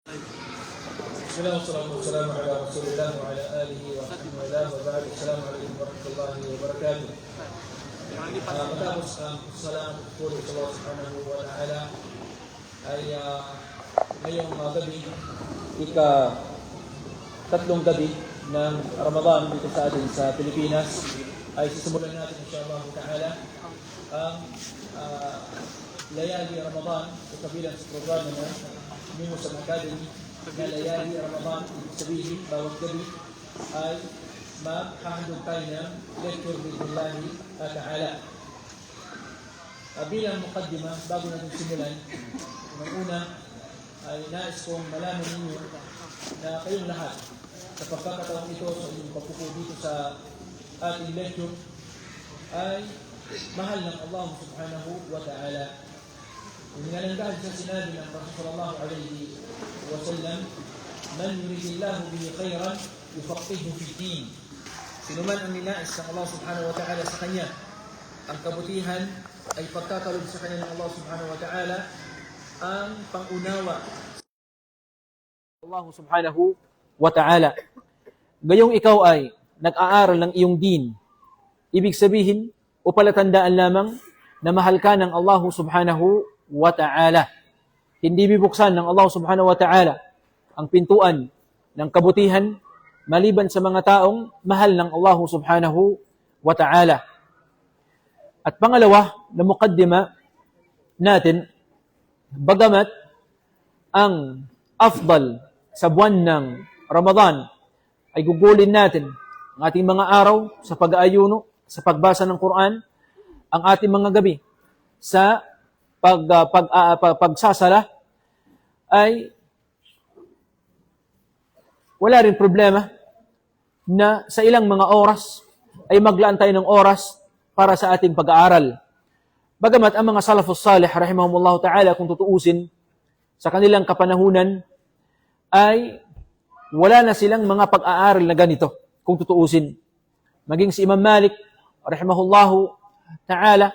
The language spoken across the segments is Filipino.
بسم الله والصلاة والسلام على رسول الله وعلى آله وصحبه وله وبعد. السلام عليكم ورحمة الله وبركاته. Matapos ang salam po sa Allah subhanahu wa ta'ala ay ngayong gabi, tatlong gabi ng Ramadan dito sa atin sa Pilipinas, ay sisimulan natin insyaAllah ta'ala ang Layali Ramadan o kabilang sa programa na Muslim Academy na Layali Ramadan. Ibig sabihin, bawat gabi ay maghahandog tayo ng lecture bi'idhnillahi ta'ala. Bilang mukaddima, bago natin simulan, una ay nais kong malaman ninyo na kayong lahat sa pagkakataon ito sa inyong pagpupo dito sa ating lecture ay mahal ng Allah subhanahu wa ta'ala. Dahil sa sinabi ng Rasul sallallahu alayhi wa sallam, man yuridillahu bihi khayran yufaqihu fi din. Sino man ang ninais ng Allah subhanahu wa ta'ala sa kanya ang kabutihan, ay pagkakalog sa kanya ng Allah subhanahu wa ta'ala ang pangunawa Allah subhanahu wa ta'ala. Gayong ikaw ay nag-aaral ng iyong din, ibig sabihin o palatandaan lamang na mahal ka ng Allah subhanahu wa ta'ala. Hindi bibuksan ng Allah subhanahu wa ta'ala ang pintuan ng kabutihan maliban sa mga taong mahal ng Allah subhanahu wa ta'ala. At pangalawa na mukaddima natin, bagamat ang afdal sa buwan ng Ramadan ay gugulin natin ang ating mga araw sa pag-aayuno, sa pagbasa ng Quran, ang ating mga gabi sa pagsasala, ay wala rin problema na sa ilang mga oras ay maglaan tayo ng oras para sa ating pag-aaral. Bagamat ang mga salafus salih, rahimahumullah ta'ala, kung tutuusin sa kanilang kapanahunan, ay wala na silang mga pag-aaral na ganito, kung tutuusin. Maging si Imam Malik, rahimahullah ta'ala,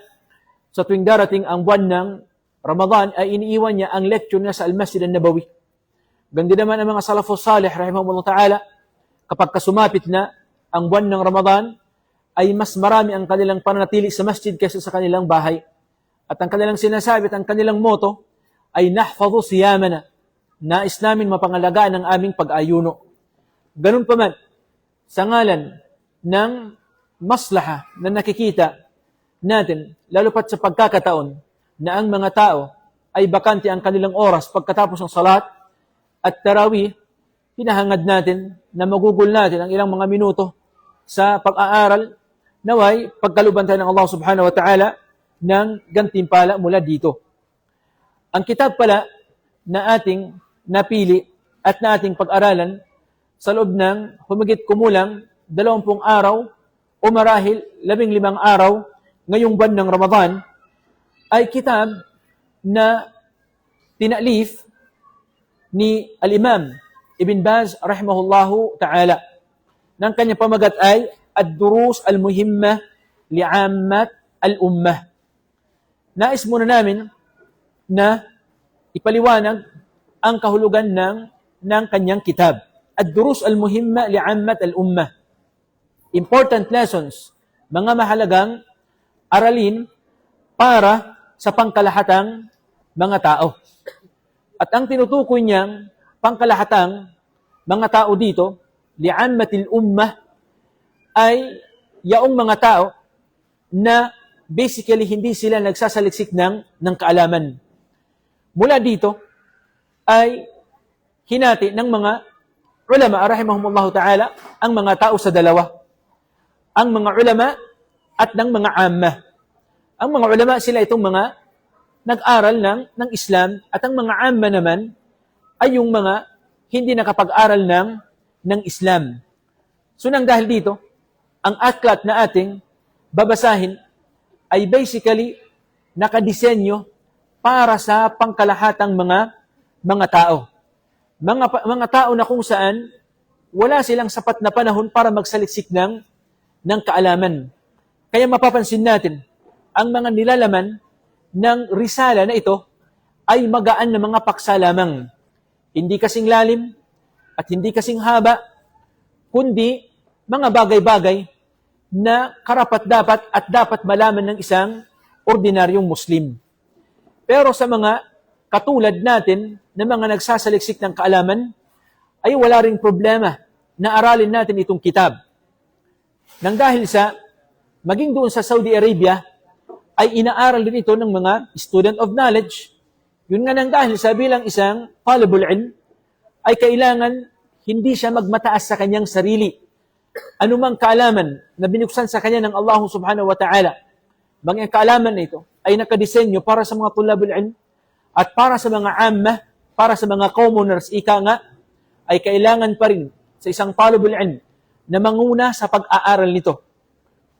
sa tuwing darating ang buwan ng Ramadan, ay iniiwan niya ang lecture niya sa Al-Masjid An-Nabawi. Gandi naman ang mga salafus salih, rahimahumullah ta'ala, kapag kasumapit na ang buwan ng Ramadan, ay mas marami ang kanilang pananatili sa masjid kaysa sa kanilang bahay. At ang kanilang sinasabi at ang kanilang motto ay nahfadhu siyamana, nais namin mapangalagaan ang aming pag-ayuno. Ganun pa man, sa ngalan ng maslaha na nakikita natin, lalo pat sa pagkakataon na ang mga tao ay bakante ang kanilang oras pagkatapos ng salat at tarawih, hinahangad natin na magugol natin ang ilang mga minuto sa pag-aaral, naway pagkaluban tayo ng Allah subhanahu wa ta'ala ng gantimpala mula dito. Ang kitab pala na ating napili at na ating pag-aralan sa loob ng humigit kumulang 20 araw o marahil 15 araw ngayong buwan ng Ramadan, ay kitab na tinalif ni Al-Imam Ibn Baz rahimahullahu ta'ala. Nang kanyang pamagat ay Ad-Durus Al-Muhimmah Li'ammat Al-Ummah. Nais muna namin na ipaliwanag ang kahulugan ng kanyang kitab. Ad-Durus Al-Muhimmah Li'ammat Al-Ummah. Important lessons, mga mahalagang aralin para sa pangkalahatang mga tao. At ang tinutukoy niyang pangkalahatang mga tao dito, li'ammatil ummah, ay yaong mga tao na basically hindi sila nagsasaliksik ng kaalaman. Mula dito ay hinati ng mga ulama, rahimahumullahu ta'ala, ang mga tao sa dalawa. Ang mga ulama at ng mga ammah. Ang mga ulama, sila itong mga nag-aral ng Islam, at ang mga ammah naman ay yung mga hindi nakapag-aral ng Islam. So nang dahil dito, ang aklat na ating babasahin ay basically nakadisenyo para sa pangkalahatang mga tao. Mga tao na kung saan wala silang sapat na panahon para magsaliksik ng kaalaman. Kaya mapapansin natin, ang mga nilalaman ng risala na ito ay magaan na mga paksa lamang. Hindi kasing lalim at hindi kasing haba, kundi mga bagay-bagay na karapat-dapat at dapat malaman ng isang ordinaryong Muslim. Pero sa mga katulad natin na mga nagsasaliksik ng kaalaman, ay wala ring problema na aralin natin itong kitab. Nang dahil sa, maging doon sa Saudi Arabia, ay inaaral din ito ng mga student of knowledge. Yun nga nang dahil sa bilang isang talibul ilm, ay kailangan hindi siya magmataas sa kanyang sarili. Anumang kaalaman na binuksan sa kanya ng Allah subhanahu wa ta'ala, mga kaalaman na ito ay nakadisenyo para sa mga tulabul ilm at para sa mga ammah, para sa mga commoners, ika nga, ay kailangan pa rin sa isang talibul ilm na manguna sa pag-aaral nito.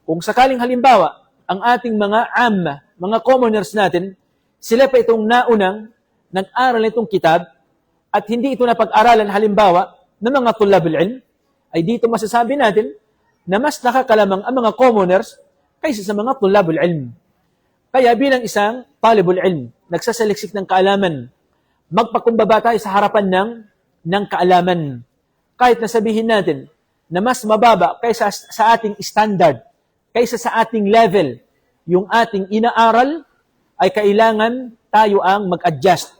Kung sakaling halimbawa, ang ating mga ammah, mga commoners natin, sila pa itong naunang nag-aral nitong kitab at hindi ito na pag-aralan halimbawa ng mga tulabul ilm, ay dito masasabi natin na mas nakakalamang ang mga commoners kaysa sa mga tulabul ilm. Kaya bilang isang talibul ilm, nagsasaliksik ng kaalaman, magpakumbaba tayo sa harapan ng kaalaman. Kahit na sabihin natin na mas mababa kaysa sa ating standard, kaysa sa ating level, yung ating inaaral, ay kailangan tayo ang mag-adjust.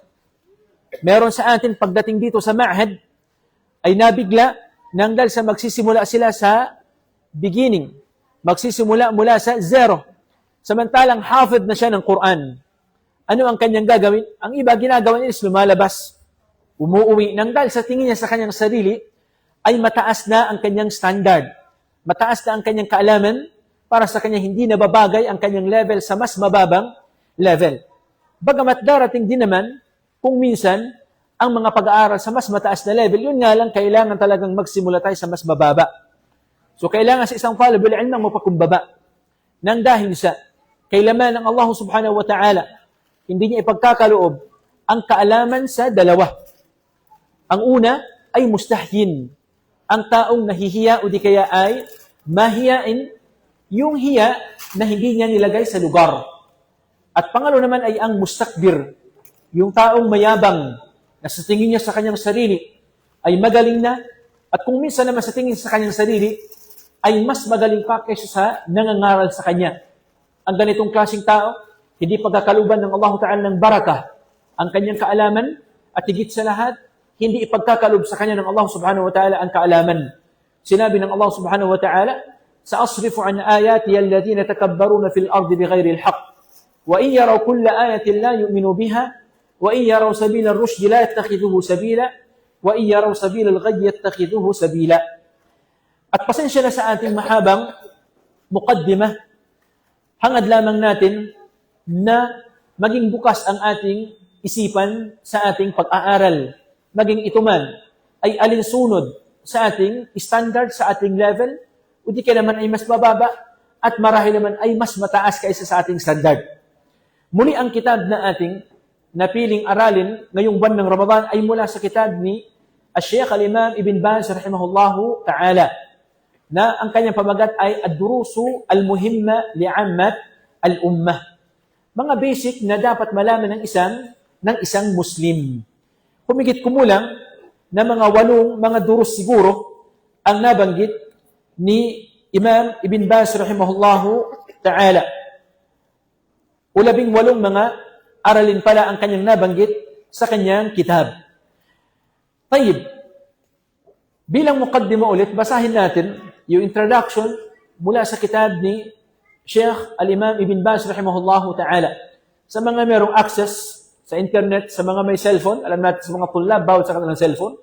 Meron sa atin pagdating dito sa ma'had, ay nabigla nang dahil sa magsisimula sila sa beginning, magsisimula mula sa zero. Samantalang hafid na siya ng Quran. Ano ang kanyang gagawin? Ang iba ginagawa niya is lumalabas, umuuwi, nang dahil sa tingin niya sa kanyang sarili, ay mataas na ang kanyang standard. Mataas na ang kanyang kaalaman, para sa kanya hindi nababagay ang kanyang level sa mas mababang level. Bagamat darating din naman, kung minsan, ang mga pag-aaral sa mas mataas na level, yun nga lang, kailangan talagang magsimula tayo sa mas mababa. So, kailangan sa isang talibul ilm ang mapakumbaba. Nang dahil sa kailaman ng Allah subhanahu wa ta'ala, hindi niya ipagkakaloob ang kaalaman sa dalawa. Ang una ay mustahyin. Ang taong nahihiya o di kaya ay mahiyain, yung hiya na hindi niya nilagay sa lugar. At pangalo naman ay ang mustakbir, yung taong mayabang, na sa tingin niya sa kanyang sarili ay magaling na, at kung minsan naman sa tingin sa kanyang sarili ay mas magaling pa kaysa sa nangangaral sa kanya. Ang ganitong klaseng tao, hindi pagkakaluban ng Allah Ta'ala ng barakah ang kanyang kaalaman, at higit sa lahat, hindi ipagkakaloob sa kanya ng Allah Subhanahu wa Ta'ala ang kaalaman. Sinabi ng Allah Subhanahu wa Ta'ala, سأصرف عن آياتي الذين يتكبرون في الأرض بغير الحق وإن يروا كل آية لا يؤمنوا بها وإن يروا سبيل الرشد لا يتخذوه سبيلا وإن يروا سبيل الغي يتخذوه سبيلا. At pasensya na sa ating mahabang muqaddimah, hangad lamang natin na maging bukas ang ating isipan sa ating pag-aaral. Maging ito man ay alinsunod sa ating standard, sa ating level, o di ka naman ay mas mababa at marahil naman ay mas mataas kaysa sa ating standard. Muli ang kitab na ating napiling aralin ngayong buwan ng Ramadan ay mula sa kitab ni Sheikh Al-Imam Ibn Baz rahimahullahu ta'ala, na ang kanyang pamagat ay Ad-Durusu Al-Muhimma Li'ammat Al-Ummah. Mga basic na dapat malaman ng isang Muslim. Humigit kumulang na mga 8 mga durus siguro ang nabanggit ni Imam Ibn Baz rahimahullahu ta'ala. 18 mga aralin pala ang kanyang nabanggit sa kanyang kitab. Tayyib, bilang muqaddima ulit, basahin natin yung introduction mula sa kitab ni Sheikh Al-Imam Ibn Baz rahimahullahu ta'ala. Sa mga merong access sa internet, sa mga may cellphone, alam natin sa mga tulab, bawal sa kanilang cellphone,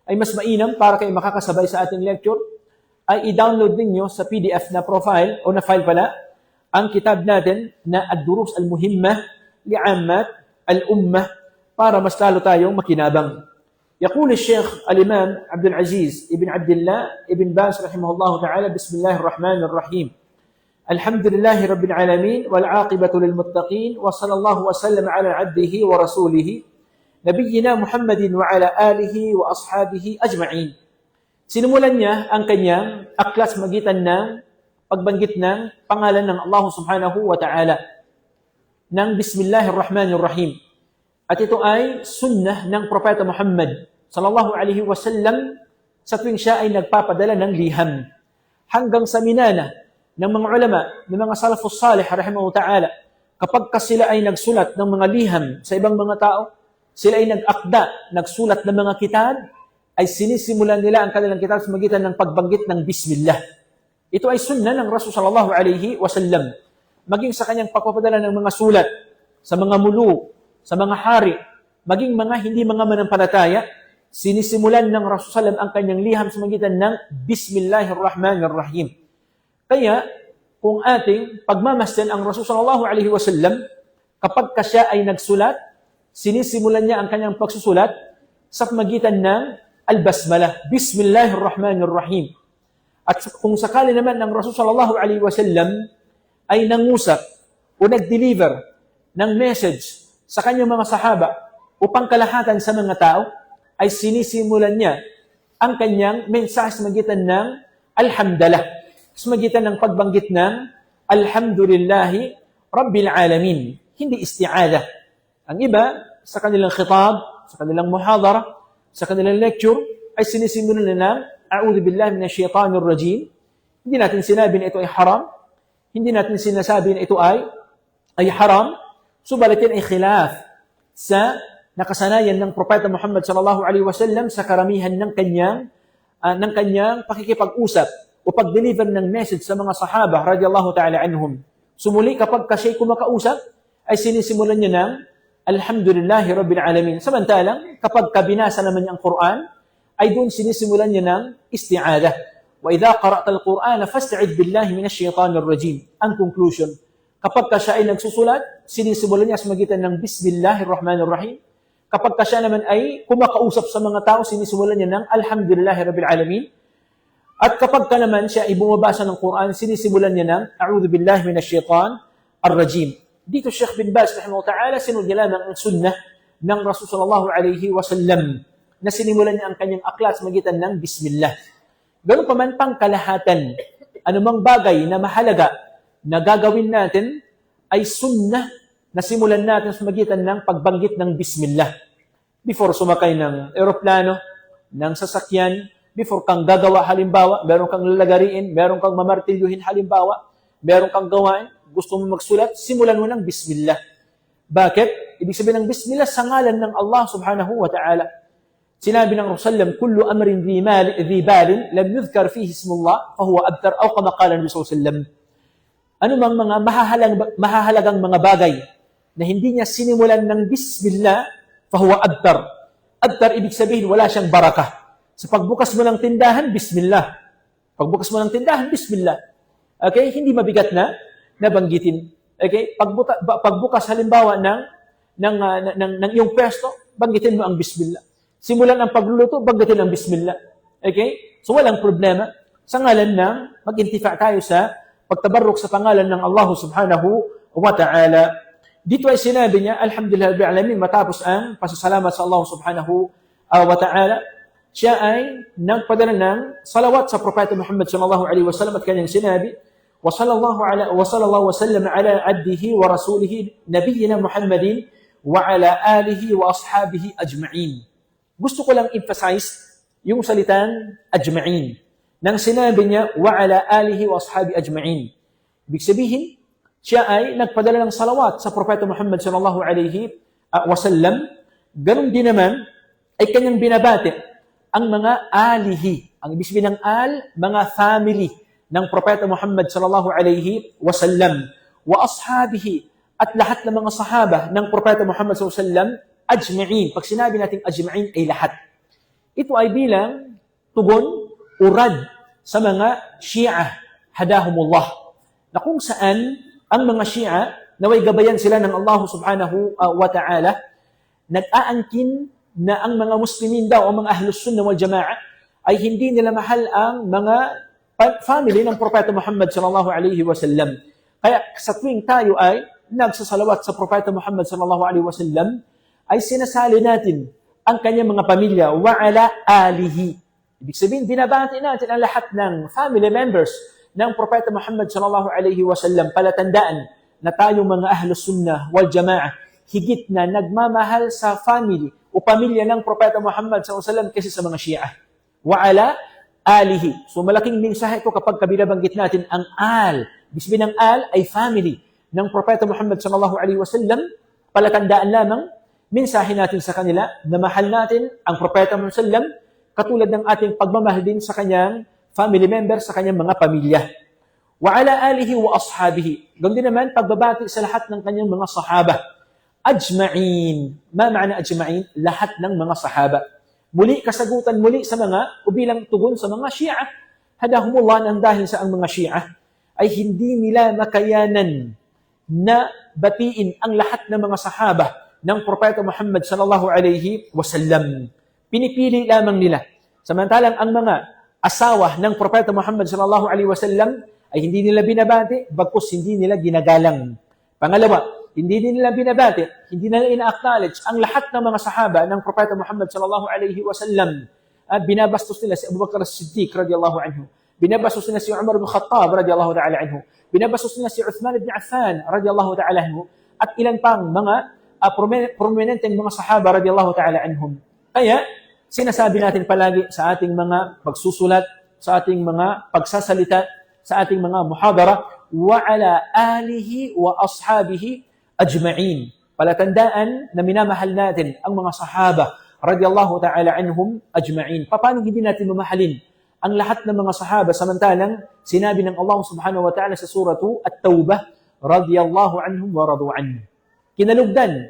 ay mas mainam para kayo makakasabay sa ating lecture, ay i-download ninyo sa PDF na profile o na file pala ang kitab natin na Ad-Durus Al-Muhimmah Li'ammat Al-Ummah para mas lalo tayong makinabang. يقول الشيخ الإمام عبد العزيز ابن عبد الله ابن باز رحمه الله تعالى بسم الله الرحمن الرحيم الحمد لله رب العالمين والعاقبة للمتقين وصلى الله وسلم على عبده ورسوله نبينا محمد وعلى آله وأصحابه أجمعين. Sinimulan niya ang kanyang aklas magitan ng pagbanggit ng pangalan ng Allah subhanahu wa ta'ala ng Bismillahirrahmanirrahim. At ito ay sunnah ng Propeta Muhammad sallallahu alaihi wasallam sa tuwing siya ay nagpapadala ng liham. Hanggang sa minana ng mga ulama, ng mga salafus salih, rahimahu ta'ala, kapag sila ay nagsulat ng mga liham sa ibang mga tao, sila ay nag-akda, nagsulat ng mga kitab, ay sinisimulan nila ang kanilang kitab sa magitan ng pagbanggit ng Bismillah. Ito ay sunna ng Rasul sallallahu alaihi wasallam. Maging sa kanyang pagpapadala ng mga sulat, sa mga mulu, sa mga hari, maging mga hindi mga manampalataya, sinisimulan ng Rasul sallam ang kanyang liham sa magitan ng Bismillahirrahmanirrahim. Kaya, kung ating pagmamasdan ang Rasul sallallahu alaihi wasallam, kapag siya ay nagsulat, sinisimulan niya ang kanyang pagsusulat sa magitan ng Al-Basmalah, Bismillahirrahmanirrahim. At kung sakali naman ng Rasul sallallahu alaihi wasallam ay nangusap o nag-deliver ng message sa kanyang mga sahaba upang kalahatan sa mga tao, ay sinisimulan niya ang kanyang mensahe sa magitan ng Alhamdulillah, sa magitan ng pagbanggit ng Alhamdulillahi Rabbil Alamin, hindi isti'adah. Ang iba, sa kanilang khitab, sa kanilang muhadara, sa kanilang lecture, ay sinisimulan na ng A'udhu billahi minash shaitanir rajim. Hindi natin sinabi na ito ay haram. Hindi natin sinasabi na ito ay haram. Subalit yan ay khilaf sa nakasanayan ng Propeta Muhammad sallallahu alaihi wasallam sa karamihan ng kanyang pakikipag-usap o pag-deliver ng message sa mga sahaba radiyallahu ta'ala anhum. Sumuli kapag siya kumakausap, ay sinisimulan niya ng Alhamdulillahi Rabbil Alamin. Samantalang, kapag kabinasa naman niya ang Quran, ay doon sinisimulan niya ng isti'adah. Wa idha qara'ta al-Qur'ana fasta'id billahi minash shaitanir rajim. Ang conclusion, kapag siya ay nagsusulat, sinisimulan niya sa magitan ng Bismillahirrahmanirrahim. Kapag siya naman ay kumakausap sa mga tao, sinisimulan niya ng Alhamdulillahi Rabbil Alamin. At kapag naman siya ay bumabasa ng Quran, sinisimulan niya ng A'udhu billahi minash shaitanir rajim. Dito Sheikh bin Baz rahimahullah ta'ala sinudya lamang ang sunnah ng Rasul sallallahu alaihi wasallam na sinimulan niya ang kanyang aklat sa magitan ng Bismillah. Ganun pa man pang kalahatan, anumang bagay na mahalaga na gagawin natin ay sunnah na simulan natin sa magitan ng pagbanggit ng Bismillah. Before sumakay ng eroplano, ng sasakyan, before kang gagawa halimbawa, meron kang lalagariin, meron kang mamartilyuhin halimbawa, meron kang gawain, gusto mo magsulat, simulan mo ng Bismillah. Bakit? Ibig sabihin ng Bismillah sa ngalan ng Allah subhanahu wa ta'ala. Sinabi ng Rasulullah, kullu amrin dhi balin, lam yudhkar fihi ismullah, fahuwa abtar, aw kama qala Nabi sallallahu alaihi wasallam. Ano mang mga mahahalagang mga bagay na hindi niya sinimulan ng Bismillah, fahuwa abtar. Abtar, ibig sabihin, wala siyang barakah. Sa pagbukas mo ng tindahan, Bismillah. Pagbukas mo ng tindahan, Bismillah. Okay? Hindi mabigat na banggitin. Okay? Pagbukas halimbawa ng iyong pwesto, banggitin mo ang Bismillah. Simulan ang pagluluto, banggitin ang Bismillah. Okay? So walang problema. Sa ngalan ng mag-intifa tayo sa pagtabarruk sa pangalan ng Allah subhanahu wa ta'ala. Dito ay sinabi niya, Alhamdulillah Rabbil Alamin, matapos ang pasasalamat sa Allah subhanahu wa ta'ala, siya ay nagpadala ng salawat sa Propeta Muhammad sallallahu alaihi wasallam at kanyang sinabi, وصلى الله وسلم على عبده ورسوله نبينا محمد وعلى آله وأصحابه أجمعين. Gusto ko lang emphasize yung salitang ajma'in. Nang sinabi niya, وعلى آله وأصحابه أجمعين. Ibig sabihin, siya ay nagpadala ng salawat sa Propeta Muhammad sallallahu alaihi wasallam. Ganun din naman ay kanyang binabati ang mga alihi. Ang ibig sabihin ng mga family ng Propeta Muhammad sallallahu alaihi wasallam wa ashabihi at lahat ng mga sahaba ng Propeta Muhammad sallallahu alaihi wasallam ajma'in. Pag sinabi natin ajma'in ay lahat. Ito ay bilang tugon o rad sa mga Shia hadahumullah, na kung saan ang mga Shia naway gabayan sila ng Allah subhanahu wa ta'ala, nag-aangkin na ang mga Muslimin daw, ang mga Ahlus Sunnah wal Jama'ah ay hindi nila mahal ang mga family ng Propeta Muhammad sallallahu alaihi wasallam. Kaya sa tuwing tayo ay nagsasalawat sa Propeta Muhammad sallallahu alaihi wasallam, ay sinasali natin ang kanyang mga pamilya wa ala alihi. Ibig sabihin, binabati natin ang lahat ng family members ng Propeta Muhammad sallallahu alaihi wasallam. Palatandaan na tayong mga Ahlus Sunnah wal Jama'ah higit na nagmamahal sa family o pamilya ng Propeta Muhammad SAW kaysa sa mga Shia. Wa ala alihi. So malaking mensahe ito kapag binabanggit natin ang al. Ibig sabihin ng al ay family ng Propeta Muhammad SAW. Palatandaan lamang, mensahe natin sa kanila na mahal natin ang Propeta Muhammad SAW katulad ng ating pagmamahal din sa kanyang family members, sa kanyang mga pamilya. Wa ala alihi wa ashabihi. Ganun din naman, pagbabati sa lahat ng kanyang mga sahaba. Ajma'in. Ma ma'ana ajma'in? Lahat ng mga sahaba. Muli, kasagutan muli sa mga, o bilang tugon sa mga Shia. Hadahumullah nang dahil sa ang mga Shia ay hindi nila makayanan na batiin ang lahat ng mga sahaba ng Propeta Muhammad sallallahu alaihi wasallam. Pinipili lamang nila. Samantalang ang mga asawa ng Propeta Muhammad sallallahu alaihi wasallam ay hindi nila binabati, bagkus hindi nila ginagalang. Pangalawa, hindi din nila binabati, hindi nila ina-acknowledge ang lahat ng mga sahaba ng Propeta Muhammad sallallahu alaihi wasallam. Binabastos nila si Abu Bakr as-Siddiq radiyallahu anhu. Binabastos nila si Umar ibn Khattab radiyallahu ta'ala anhu. Binabastos nila si Uthman ibn Affan radiyallahu ta'ala anhu. At ilan pang mga prominenteng mga sahaba radiyallahu ta'ala anhum. Kaya, sinasabi natin palagi sa ating mga pagsusulat, sa ating mga pagsasalita, sa ating mga muhadara, wa ala alihi wa ashabihi ajma'in. Palatandaan na minamahal natin ang mga sahaba radiyallahu ta'ala anhum ajma'in. Paano hindi natin mamahalin ang lahat ng mga sahaba samantalang sinabi ng Allah subhanahu wa ta'ala sa suratu At-Tawbah, radiyallahu anhum wa radu anhu. Kinalugdan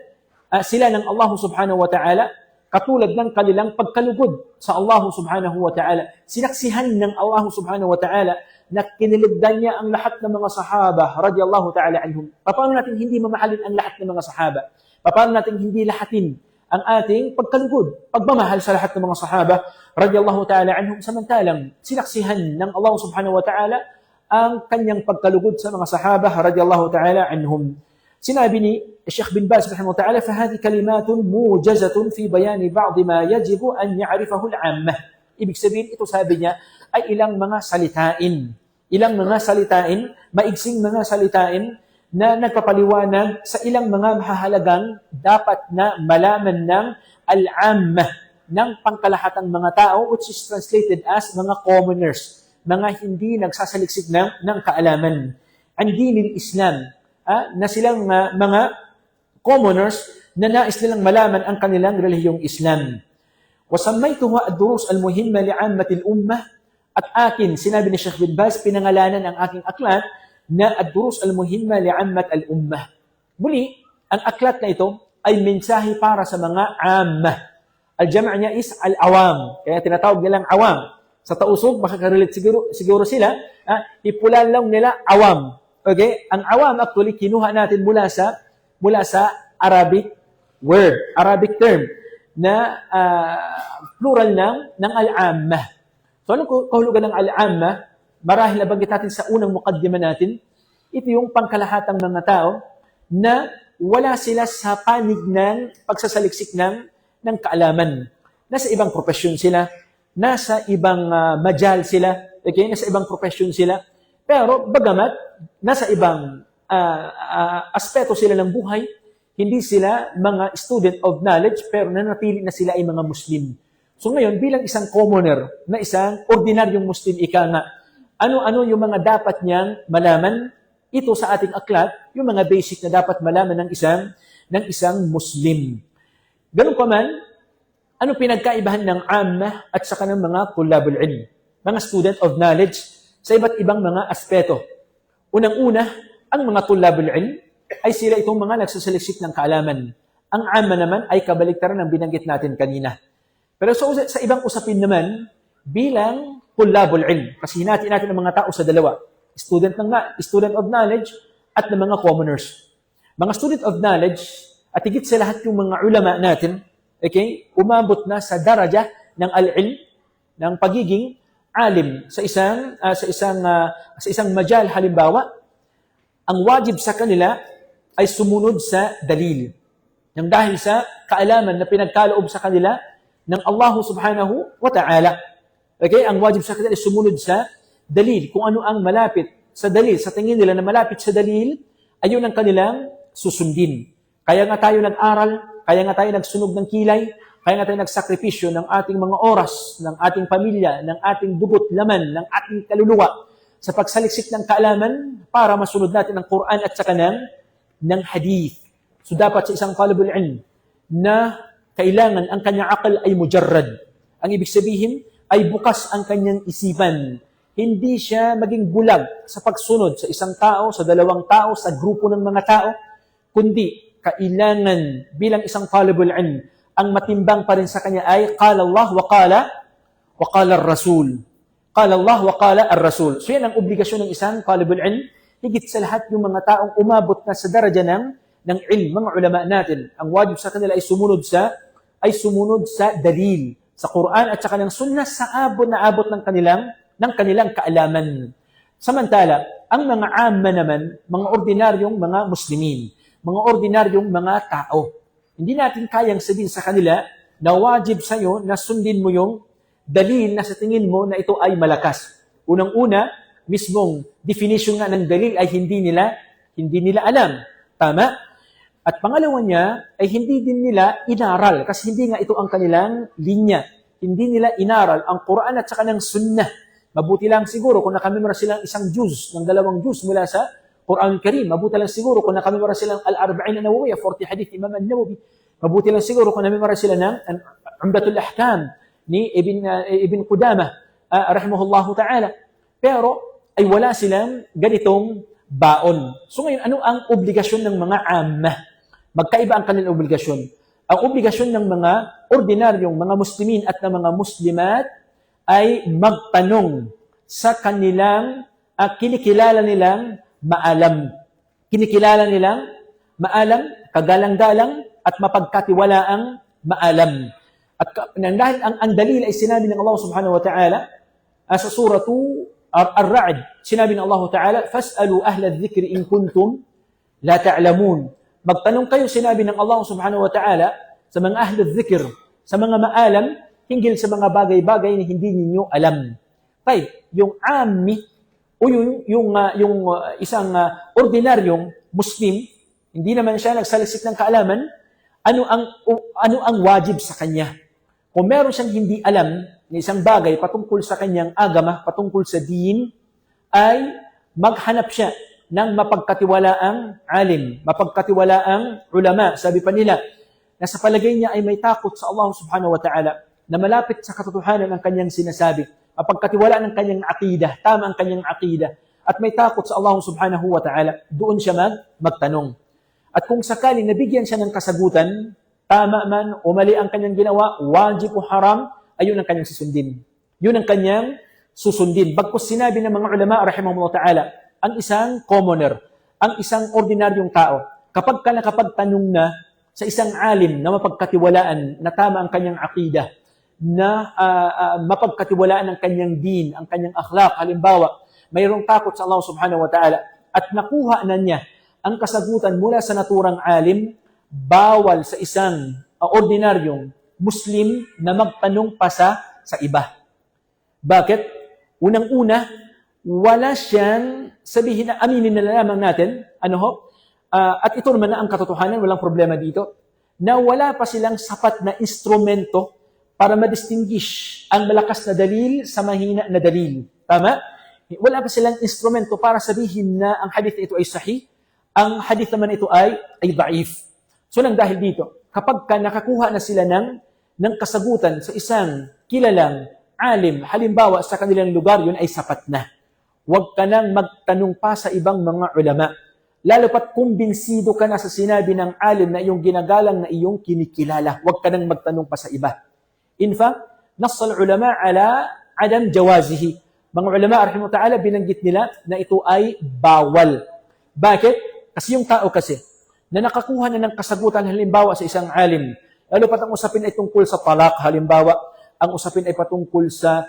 sila ng Allah subhanahu wa ta'ala katulad ng kanilang pagkalugod sa Allah subhanahu wa ta'ala. Sinaksihan ng Allah subhanahu wa ta'ala na kinilugdan niya ang lahat ng mga sahaba radiyallahu ta'ala anhum. Paano natin hindi mamahalin ang lahat ng mga sahaba? Paano natin hindi lahatin ang ating pagkalugod, pagmamahal sa lahat ng mga sahaba radiyallahu ta'ala anhum samantalang sinaksihan ng Allah subhanahu wa ta'ala ang kanyang pagkalugod sa mga sahaba radiyallahu ta'ala anhum. Sinabi ni Sheikh bin Baz rahimahullah ta'ala, فَهَذِي كَلِمَاتٌ مُوجَزَةٌ فِي بَيَانِ بَعْضِ مَا يَجِبُ أَنْ يَعْرِفَهُ الْعَامَّةِ. Ibig sabihin, ito sabi niya, ay ilang mga salitain. Ilang mga salitain, maigsing mga salitain na nagpapaliwanag sa ilang mga mahahalagang dapat na malaman ng al-ammah, ng pangkalahatang mga tao, which is translated as mga commoners, mga hindi nagsasaliksik ng kaalaman. Ang dinil Islam, na silang mga commoners na nais nilang malaman ang kanilang relihiyong Islam. وَسَمَّيْتُهَا الدُّرُوسَ الْمُهِمَّةِ لِعَامَّةِ الْأُمَّةِ. At akin, sinabi ni Sheikh bin Baz, pinangalanan ang aking aklat na ad-durus al-muhimma li'ammat al-ummah. Muli, ang aklat na ito ay mensahe para sa mga ammah. Al-jama' niya is al-awam. Kaya tinatawag nilang awam. Sa tausog, makaka-relate siguro sila, ipulan lang nila awam. Okay? Ang awam actually kinuha natin mula sa Arabic word, Arabic term na plural ng al-ammah. So anong kahulugan ng al-ammah? Marahil nabanggit natin sa unang muqaddimah natin, ito yung pangkalahatang mga tao na wala sila sa panig ng pagsasaliksik ng kaalaman. Nasa ibang profesyon sila, nasa ibang majal sila, okay? Nasa ibang profesyon sila. Pero bagamat nasa ibang aspeto sila ng buhay, hindi sila mga student of knowledge, pero nanatili na sila ay mga Muslim. So ngayon, bilang isang commoner, na isang ordinaryong Muslim, ika nga, ano yung mga dapat niyang malaman? Ito sa ating aklat, yung mga basic na dapat malaman ng isang Muslim. Ganun pa man, ano pinagkaibahan ng ammah at saka ng mga tulabul ilm, mga student of knowledge, sa iba't ibang mga aspeto. Unang-una, ang mga tulabul ilm ay sila itong mga nagsasaliksik ng kaalaman. Ang amma naman ay kabaliktaran ng binanggit natin kanina. Pero sa ibang usapin naman, bilang tulabul ilm, kasi hinati natin ang mga tao sa dalawa, student of knowledge at ng mga commoners. Mga student of knowledge, at higit sa lahat yung mga ulama natin, okay, umabot na sa daraja ng al-ilm, ng pagiging alim sa isang majal halimbawa, ang wajib sa kanila ay sumunod sa dalil. Nang dahil sa kaalaman na pinagkaloob sa kanila ng Allah subhanahu wa ta'ala. Okay, ang wajib sa kanila ay sumunod sa dalil. Kung ano ang malapit sa dalil, sa tingin nila na malapit sa dalil, ayun ang kanilang susundin. Kaya nga tayo nag-aral, kaya nga tayo nagsunog ng kilay, Kaya nga tayo nagsakripisyo ng ating mga oras, ng ating pamilya, ng ating dugot, laman, ng ating kaluluwa sa pagsaliksik ng kaalaman para masunod natin ang Quran at saka ng hadith. So dapat sa isang talibul ilm na kailangan ang kanyang akal ay mujarrad. Ang ibig sabihin ay bukas ang kanyang isipan. Hindi siya maging bulag sa pagsunod sa isang tao, sa dalawang tao, sa grupo ng mga tao, kundi kailangan bilang isang talibul ilm, ang matimbang pa rin sa kanya ay qala Allah wa qala ar-rasul. Qala Allah wa qala ar-rasul. So yan ang obligasyon ng isang talibul ilm, higit sa lahat yung mga taong umabot na sa daraja ng ilm, mga ulama natin. Ang wajib sa kanila ay sumunod sa dalil, sa Quran at saka ng sunnah sa abot ng kanilang kaalaman. Samantala, ang mga amma naman, mga ordinaryong mga muslimin, mga ordinaryong mga tao, hindi natin kayang sabihin sa kanila na wajib sa'yo na sundin mo yung dalil na sa tingin mo na ito ay malakas. Unang-una, mismong definition nga ng dalil ay hindi nila alam. Tama? At pangalawa niya ay hindi din nila inaral kasi hindi nga ito ang kanilang linya. Hindi nila inaral ang Quran at saka ng sunnah. Mabuti lang siguro kung nakamemora silang isang juz, ng dalawang juz mula sa Quran Karim. Mabuti lang siguro kung nakamemora silang Al-Arba'in an-Nawawiyya, 40 hadith Imam an-Nawawi. Mabuti lang siguro kung namemora sila ng Umdatul Ahkam ni Ibn Qudamah, rahimahullahu ta'ala. Pero ay wala silang ganitong baon. So ngayon, ano ang obligasyon ng mga ammah? Magkaiba ang kanilang obligasyon. Ang obligasyon ng mga ordinaryong mga muslimin at ng mga muslimat ay magtanong sa kanilang kinikilala nilang maalam. Kinikilala nilang maalam, kagalang-galang at mapagkatiwalaang maalam. At dahil ang dalil ay sinabi ng Allah subhanahu wa ta'ala sa suratu Ar-Ra'd, sinabi ng Allah ta'ala, "Fas'alu ahla adh-dhikri in kuntum la ta'lamun." Magtanong kayo, sinabi ng Allah subhanahu wa ta'ala, sa mga ahla adh-dhikr, sa mga maalam, hinggil sa mga bagay-bagay na hindi ninyo alam. Tay, yung ammi, o yung isang ordinaryong Muslim, hindi naman siya nagsalisik ng kaalaman, ano ang wajib sa kanya? Kung meron siyang hindi alam na isang bagay patungkol sa kanyang agama, patungkol sa din, ay maghanap siya ng mapagkatiwalaang alim, mapagkatiwalaang ulama. Sabi pa nila, na sa palagay niya ay may takot sa Allah subhanahu wa ta'ala, na malapit sa katotohanan ng kanyang sinasabi, mapagkatiwalaan ng kanyang aqidah, tama ang kanyang aqidah, at may takot sa Allah subhanahu wa ta'ala, doon siya magtanong. At kung sakaling nabigyan siya ng kasagutan, tama man o mali ang kanyang ginawa, wajib o haram, ayun ang kanyang susundin. Yun ang kanyang susundin. Bagkus sinabi ng mga ulama, rahimahumullah ta'ala, ang isang commoner, ang isang ordinaryong tao, kapag ka nakapagtanong na sa isang alim na mapagkatiwalaan, na tama ang kanyang aqidah, na mapagkatiwalaan ang kanyang din, ang kanyang akhlaq, halimbawa, mayroong takot sa Allah subhanahu wa ta'ala, at nakuha na niya ang kasagutan mula sa naturang alim, bawal sa isang ordinaryong Muslim na magtanong pa sa iba. Bakit? Unang-una, wala siyang sabihin na aminin na lamang natin, at ito naman na ang katotohanan, walang problema dito, na wala pa silang sapat na instrumento para ma-distinguish ang malakas na dalil sa mahina na dalil. Tama? Wala pa silang instrumento para sabihin na ang hadith na ito ay sahih, ang hadith naman ito ay da'if. So nang dahil dito, kapag nakakuha na sila ng kasagutan sa isang kilalang alim, halimbawa sa kanilang lugar, yun ay sapat na. Huwag ka nang magtanong pa sa ibang mga ulama. Lalo pat kumbinsido ka na sa sinabi ng alim na iyong ginagalang na iyong kinikilala. Huwag ka nang magtanong pa sa iba. In fact, nassal ulama ala adam jawazihi. Mga ulama, rahimahullah ta'ala, binanggit nila na ito ay bawal. Bakit? Kasi yung tao kasi, na nakakuha na ng kasagutan halimbawa sa isang alim, lalo pat ang usapin ay tungkol sa talak, halimbawa, ang usapin ay patungkol sa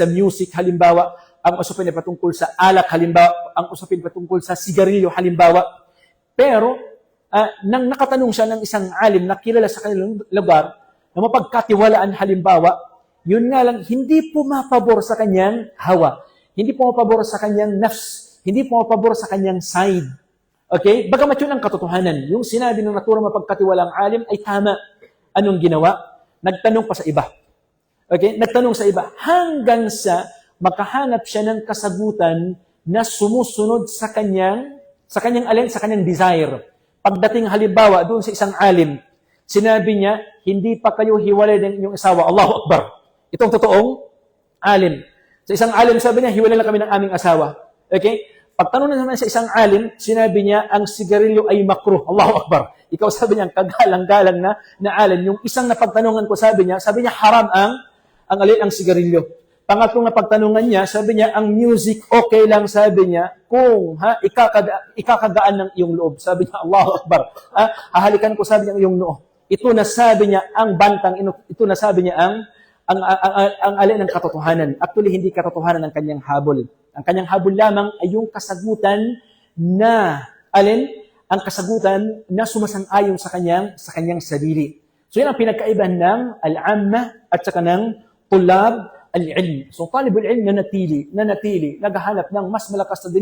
music, halimbawa, ang usapin ay patungkol sa alak, halimbawa, ang usapin ay patungkol sa sigarilyo, halimbawa. Pero, nang nakatanong siya ng isang alim na kilala sa kanilang lugar, na mapagkatiwalaan, halimbawa, yun nga lang, hindi pumapabor sa kanyang hawa, hindi pumapabor sa kanyang nafs, hindi pumapabor sa kanyang side. Okay? Bagamat yun ang katotohanan. Yung sinabi ng naturang mapagkatiwalang alim ay tama. Anong ginawa? Nagtanong pa sa iba. Okay? Nagtanong sa iba hanggang sa makahanap siya ng kasagutan na sumusunod sa kanyang alin? Sa kanyang desire. Pagdating halimbawa doon sa isang alim, sinabi niya, hindi pa kayo hiwalay ng inyong asawa. Allahu Akbar. Itong totoong alim. Sa isang alim, sabi niya, hiwalay lang kami ng aming asawa. Okay? Pagtanong naman sa isang alim, sinabi niya, ang sigarilyo ay makruh. Allahu Akbar. Ikaw sabi niya, kagalang-galang na alim. Yung isang napagtanungan ko, sabi niya, haram ang sigarilyo. Pangatlong napagtanungan niya, sabi niya, ang music okay lang, sabi niya, kung ikakagaan ng iyong loob. Sabi niya, Allahu Akbar. Hahalikan ko, sabi niya, iyong noo. Ito na sabi niya, ang bantang, ito na sabi niya, ang alin ng katotohanan. Actually, hindi katotohanan ang kanyang habol. Ang kanyang habol lamang ay yung kasagutan na, ang kasagutan na sumasang-ayon sa kanyang sarili. So, yan ang pinagkaibahan ng al-amma at saka ng tulab al-ilm. So, talibul ilm na natili, naghahanap ng mas malakas na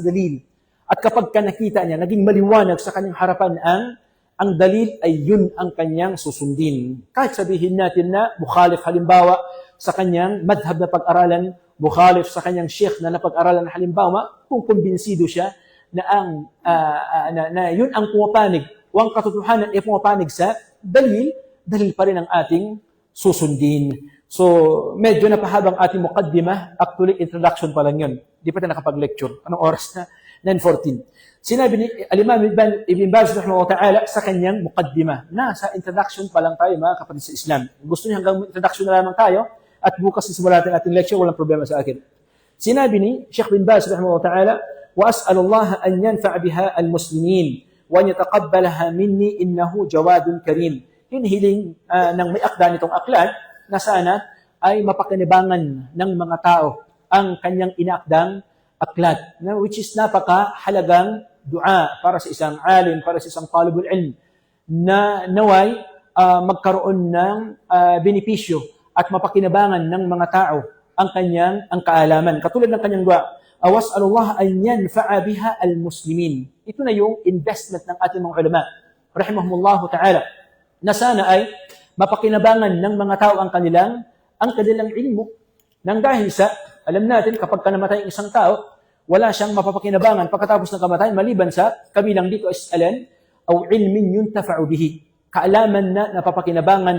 dalil. At kapag nakita niya, naging maliwanag sa kanyang harapan ang dalil ay yun ang kanyang susundin. Kahit sabihin natin na mukhalif halimbawa sa kanyang madhab na pag-aralan, mukhalif sa kanyang sheikh na napag-aralan na halimbawa, kung kumbinsido siya na yun ang pumapanig o ang katotohanan ay pumapanig sa dalil pa rin ang ating susundin. So, medyo napahabang ating muqaddimah, actually introduction pa lang yun. Di pa tayo nakapag-lecture. Anong oras na? 9:14. Sinabi ni Al-Imam Ibn Baz rahimahullah ta'ala sa kanyang muqaddimah. Sa introduction pa lang tayo mga kapatid sa Islam. Gusto niyo hanggang introduction na lamang tayo at bukas simulan natin ating lecture, walang problema sa akin. Sinabi ni Sheikh Ibn Baz rahimahullah ta'ala, وَأَسْأَلُ اللَّهَ أَنْ يَنْفَعَ بِهَا الْمُسْلِمِينَ وَأَنْ يَتَقَبَّلَهَا مِنِّي إِنَّهُ جَوَادٌ كَرِيمٌ. Hiling ng may akda nitong aklat na sana ay mapakinabangan ng mga tao ang kanyang inaakdang aklat, which is napakahalagang dua para sa isang alim, para sa isang talibul ilm, na naway magkaroon ng benepisyo at mapakinabangan ng mga tao ang kaalaman. Katulad ng kanyang dua, awas'alullah an yanfa'a biha al-muslimin. Ito na yung investment ng ating mga ulama, rahimahumullahu ta'ala, na sana ay mapakinabangan ng mga tao ang kanilang ilmu. Nang dahil sa, alam natin, kapag namatay ang isang tao, wala siyang mapapakinabangan pagkatapos ng kamatayan, maliban sa kabilang dito is aw ilmin yuntafa'u bihi. Kaalaman na napapakinabangan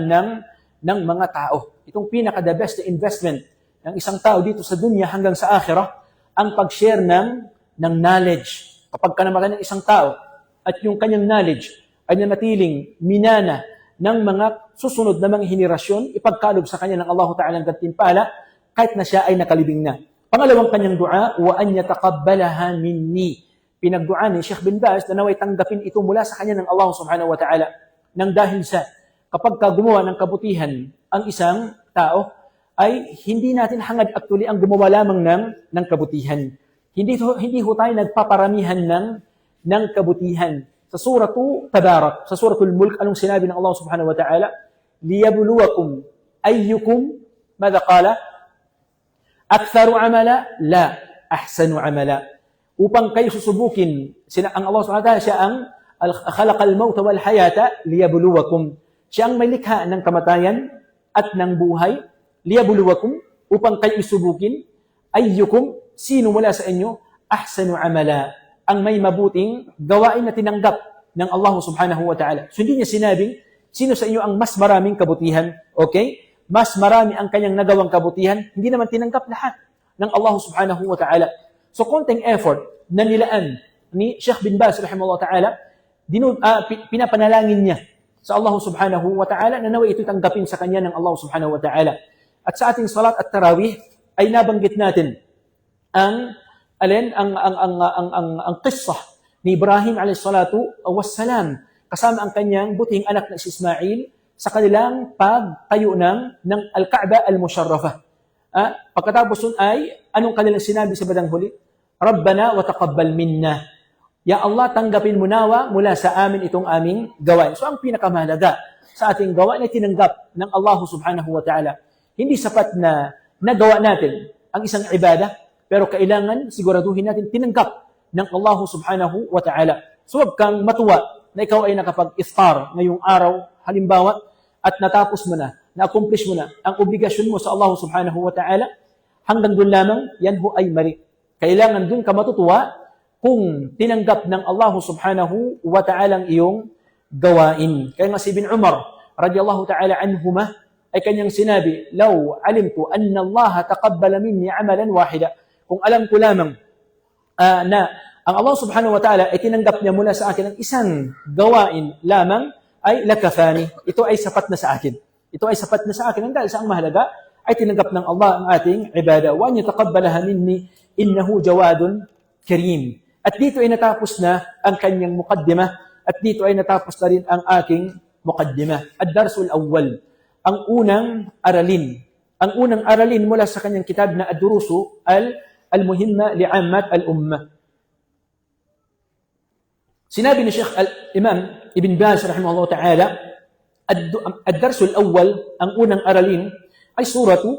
ng mga tao. Itong pinaka-the best investment ng isang tao dito sa dunya hanggang sa akhirah, ang pag-share ng knowledge. Kapag namatay ng isang tao at yung kanyang knowledge ay nanatiling minana ng mga susunod na mga henerasyon, ipagkalob sa kanya ng Allah Ta'ala ang gantimpala, kahit na siya ay nakalibing na. Pangalawang kanyang dua, wa an yataqabbalaha minni. Pinagdua ni Sheikh Bin Baz na naway tanggapin ito mula sa kanya ng Allah Subhanahu wa Ta'ala. Nang dahil sa kapag gumawa ng kabutihan ang isang tao, ay hindi natin hangad actually ang gumawa lamang ng kabutihan. Hindi ho tayo nagpaparamihan ng kabutihan. Sa suratu Tabarak, sa suratul Mulk, anong sinabi ng Allah Subhanahu wa Ta'ala? Liyabluwakum ayyukum, madha qala? Aktharu amala? La. Ahsanu amala. Upang kayo susubukin, ang Allah Subhanahu wa Ta'ala, siya ang khalaqal mawta wal hayata liyabluwakum. Siya ang may likha ng kamatayan at ng buhay, liyabluwakum, upang kayo isubukin, ayyukum, sino mula sa inyo, ahsanu amala, ang may mabuting gawain na tinanggap ng Allah Subhanahu wa Ta'ala. So hindi niya sinabing, sino sa inyo ang mas maraming kabutihan? Okay? Mas marami ang kanyang nagawang kabutihan, hindi naman tinanggap lahat ng Allah Subhanahu wa Ta'ala. So konting effort na nilaan ni Sheikh Bin Baz rahimahullah ta'ala, pinapanalangin niya sa Allah Subhanahu wa Ta'ala na naway ito tanggapin sa kanya ng Allah Subhanahu wa Ta'ala. At sa ating salat at tarawih ay nabanggit natin ang qissah ni Ibrahim alayhi salatu wassalam kasama ang kanyang buting anak na si Ismail sa kanilang pagtayo ng Al-Kaaba Al-Musharrafah. Pagkatapos nun ay anong kanilang sinabi sa bandang huli? Rabbana wa taqabbal minna. Ya Allah, tanggapin mo nawa mula sa amin itong aming gawain. So ang pinakamahalaga sa ating gawain ay tinanggap ng Allah Subhanahu wa Ta'ala. Hindi sapat na nagawa natin ang isang ibadah, pero kailangan siguraduhin natin tinanggap ng Allah Subhanahu wa Ta'ala. So huwag kang matuwa na ikaw ay nakapag-iftar ngayong araw, halimbawa, at natapos mo na, na-accomplish mo na ang obligasyon mo sa Allah subhanahu wa ta'ala, hanggang doon lamang, yan ho ay mali. Kailangan doon ka matutuwa kung tinanggap ng Allah subhanahu wa ta'ala ang iyong gawain. Kaya nga si Ibn Umar, radiyallahu ta'ala anhuma, ay kanyang sinabi, "Law alimtu anna Allah taqabbala minni amalan wahida." Kung alam ko lamang na ang Allah subhanahu wa ta'ala ay tinanggap niya mula sa akin ang isang gawain lamang, ay lakafani. Ito ay sapat na sa akin. Ito ay sapat na sa akin. Dahil sa ang mahalaga ay tinanggap ng Allah ang ating ibada. Wa an yataqabbalaha minni innahu jawadun karim. At dito ay natapos na ang kanyang muqaddimah. At dito ay natapos na rin ang aking muqaddimah. Ad-darsul awwal. Ang unang aralin. Ang unang aralin mula sa kanyang kitab na ad-durusu al-muhimma li'ammat al-ummah. Sinabi ni Sheikh al-Imam Ibn Baz rahimahullah ta'ala, ad-darsul awwal, ang unang aralin, ay suratu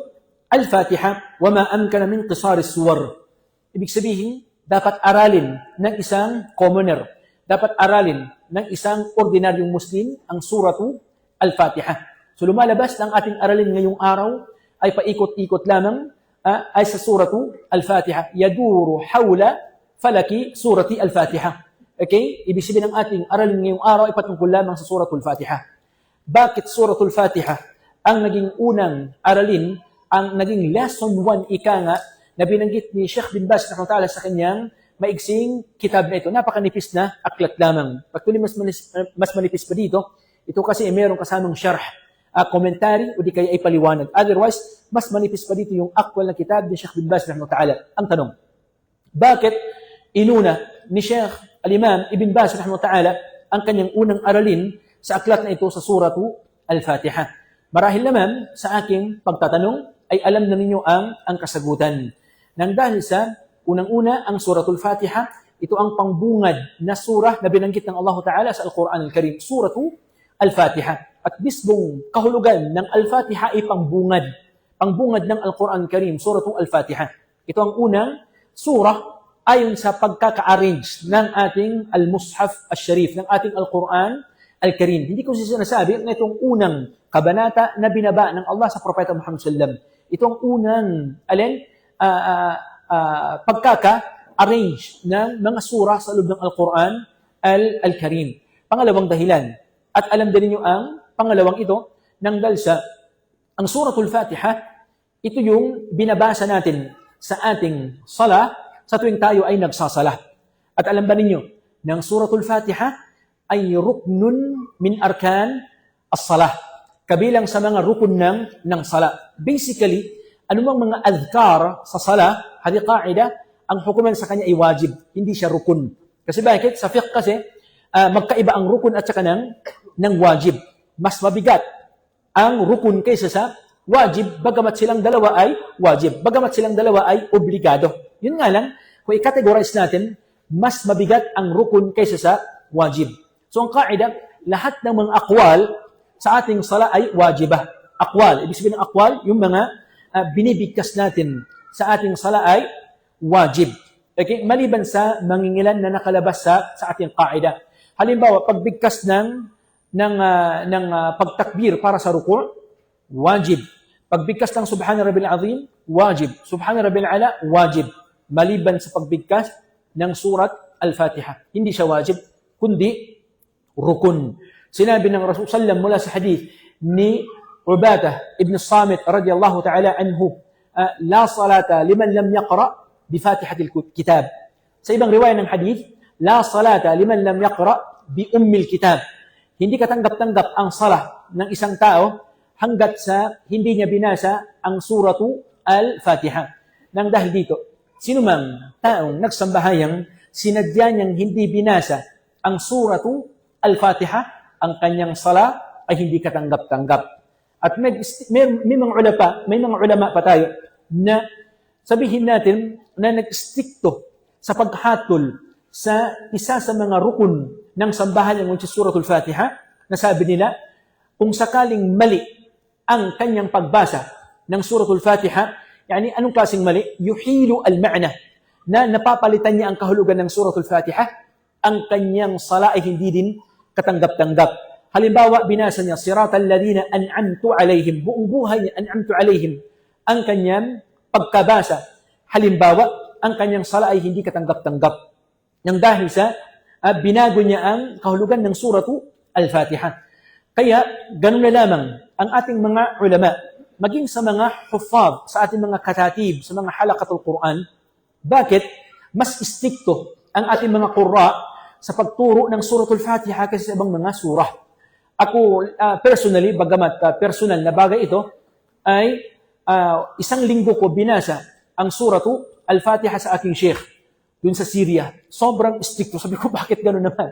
al-Fatiha wa ma amkana min qisar as-suwar. Ibig sabihin, dapat aralin ng isang commoner, dapat aralin ng isang ordinaryong Muslim ang suratu al-Fatiha. So lumalabas ng ating aralin ngayong araw ay paikot-ikot lamang ay sa suratu al-Fatiha. Yaduru hawla falaki surati al-Fatiha. Okay? Ibig sabihin ng ating aralin ngayong araw ay patungkol lamang sa suratul Fatiha. Bakit suratul Fatiha ang naging unang aralin, ang naging lesson 1 ika nga na binanggit ni Sheikh bin Baz rahimahullah sa kanyang maigsing kitab na ito. Napakanipis na aklat lamang. Pagtuloy mas manipis pa dito, ito kasi ay mayroong kasamang syarh, commentary o di kaya ay paliwanag. Otherwise, mas manipis pa dito yung actual na kitab ni Sheikh bin Baz rahimahullah. Ang tanong, bakit inuna ni Sheikh al-Imam Ibn Baz rahimahullah ang kanyang unang aralin sa aklat na ito sa suratu al-Fatiha? Marahil naman sa aking pagtatanong ay alam na ninyo ang kasagutan. Nang dahil sa unang-una ang suratul Fatiha, ito ang pangbungad na surah na binanggit ng Allah Ta'ala sa Al-Quran Al-Karim, suratu al-Fatiha. At mismong kahulugan ng al-Fatiha ay pangbungad. Pangbungad ng Al-Quran Al-Karim, suratu al-Fatiha. Ito ang unang surah ayon sa pagkaka-arrange ng ating al-Mushaf al-Sharif, ng ating Al-Quran Al-Karim. Hindi ko sinasabi na itong unang kabanata na binaba ng Allah sa Propeta Muhammad sallam. Ito ang unang pagkaka-arrange ng mga surah sa loob ng Al-Quran Al-Karim. Pangalawang dahilan. At alam din niyo ang pangalawang ito, nang dahil sa ang suratul Fatiha, ito yung binabasa natin sa ating sala sa tuwing tayo ay nagsasala. At alam ba ninyo, ng suratul Fatiha ay ruknun min arkan as-salah. Kabilang sa mga rukun ng sala. Basically, anumang mga adhkar sa sala, hadi qaida, ang hukuman sa kanya ay wajib, hindi siya rukun. Kasi bakit? Sa fiqh kasi, magkaiba ang rukun at saka ng wajib. Mas mabigat ang rukun kaysa sa wajib, bagamat silang dalawa ay wajib, bagamat silang dalawa ay obligado. Yun nga lang, kung i-categorize natin, mas mabigat ang rukun kaysa sa wajib. So ang qaida, lahat ng mga akwal sa ating sala ay wajibah. Akwal, ibig sabihin ng akwal, yung mga binibigkas natin sa ating sala ay wajib. Okay? Maliban sa mangingilan na nakalabas sa ating qaida. Halimbawa, pagbigkas ng pagtakbir para sa ruku', wajib. Pagbigkas ng Subhana Rabbil Azim, wajib. Subhana Rabbil Ala, wajib. Maliban sa pagbigkas ng surat Al-Fatiha. Hindi siya wajib, kundi rukun. Sinabi ng Rasul sallam mula sa hadith ni Ubadah ibn Samit radiyallahu ta'ala anhu, la salata liman lam yaqra bi Fatihatil Kitab. Sa ibang riwaya ng hadith, la salata liman lam yaqra bi Ummil Kitab. Hindi katanggap-tanggap ang salah ng isang tao hanggat sa hindi niya binasa ang suratu al-Fatiha. Nang dahil dito, sinumang taong nagsambahayang sinadya niyang hindi binasa ang suratu al-Fatiha, ang kanyang sala ay hindi katanggap-tanggap. At may mga ulama pa tayo na sabihin natin na nag-stricto sa paghatol sa isa sa mga rukun ng sambahan ng suratul Fatiha, na sabi nila, kung sakaling mali ang kanyang pagbasa ng suratul Fatiha, yani anong klaseng mali? Yuhilu al-ma'na, na napapalitan niya ang kahulugan ng suratul Fatiha, ang kanyang sala ay hindi din katanggap-tanggap. Halimbawa, binasa niya, siratal ladina an'amtu alaihim. Buong buhay niya, an'amtu alaihim. Ang kanyang pagkabasa. Halimbawa, ang kanyang sala ay hindi katanggap-tanggap. Nang dahil sa binago niya ang kahulugan ng suratu Al-Fatiha. Kaya, ganun na lamang ang ating mga ulama, maging sa mga huffaz, sa ating mga katatib, sa mga halaqatul Quran, bakit mas istikto ang ating mga qurra sa pagturo ng suratul Fatiha kaysa sa ibang mga surah? Ako, personally, bagamat personal na bagay ito, ay isang linggo ko binasa ang suratu Al-Fatiha sa aking sheikh dun sa Syria. Sobrang stricto. Sabi ko, bakit gano'n naman?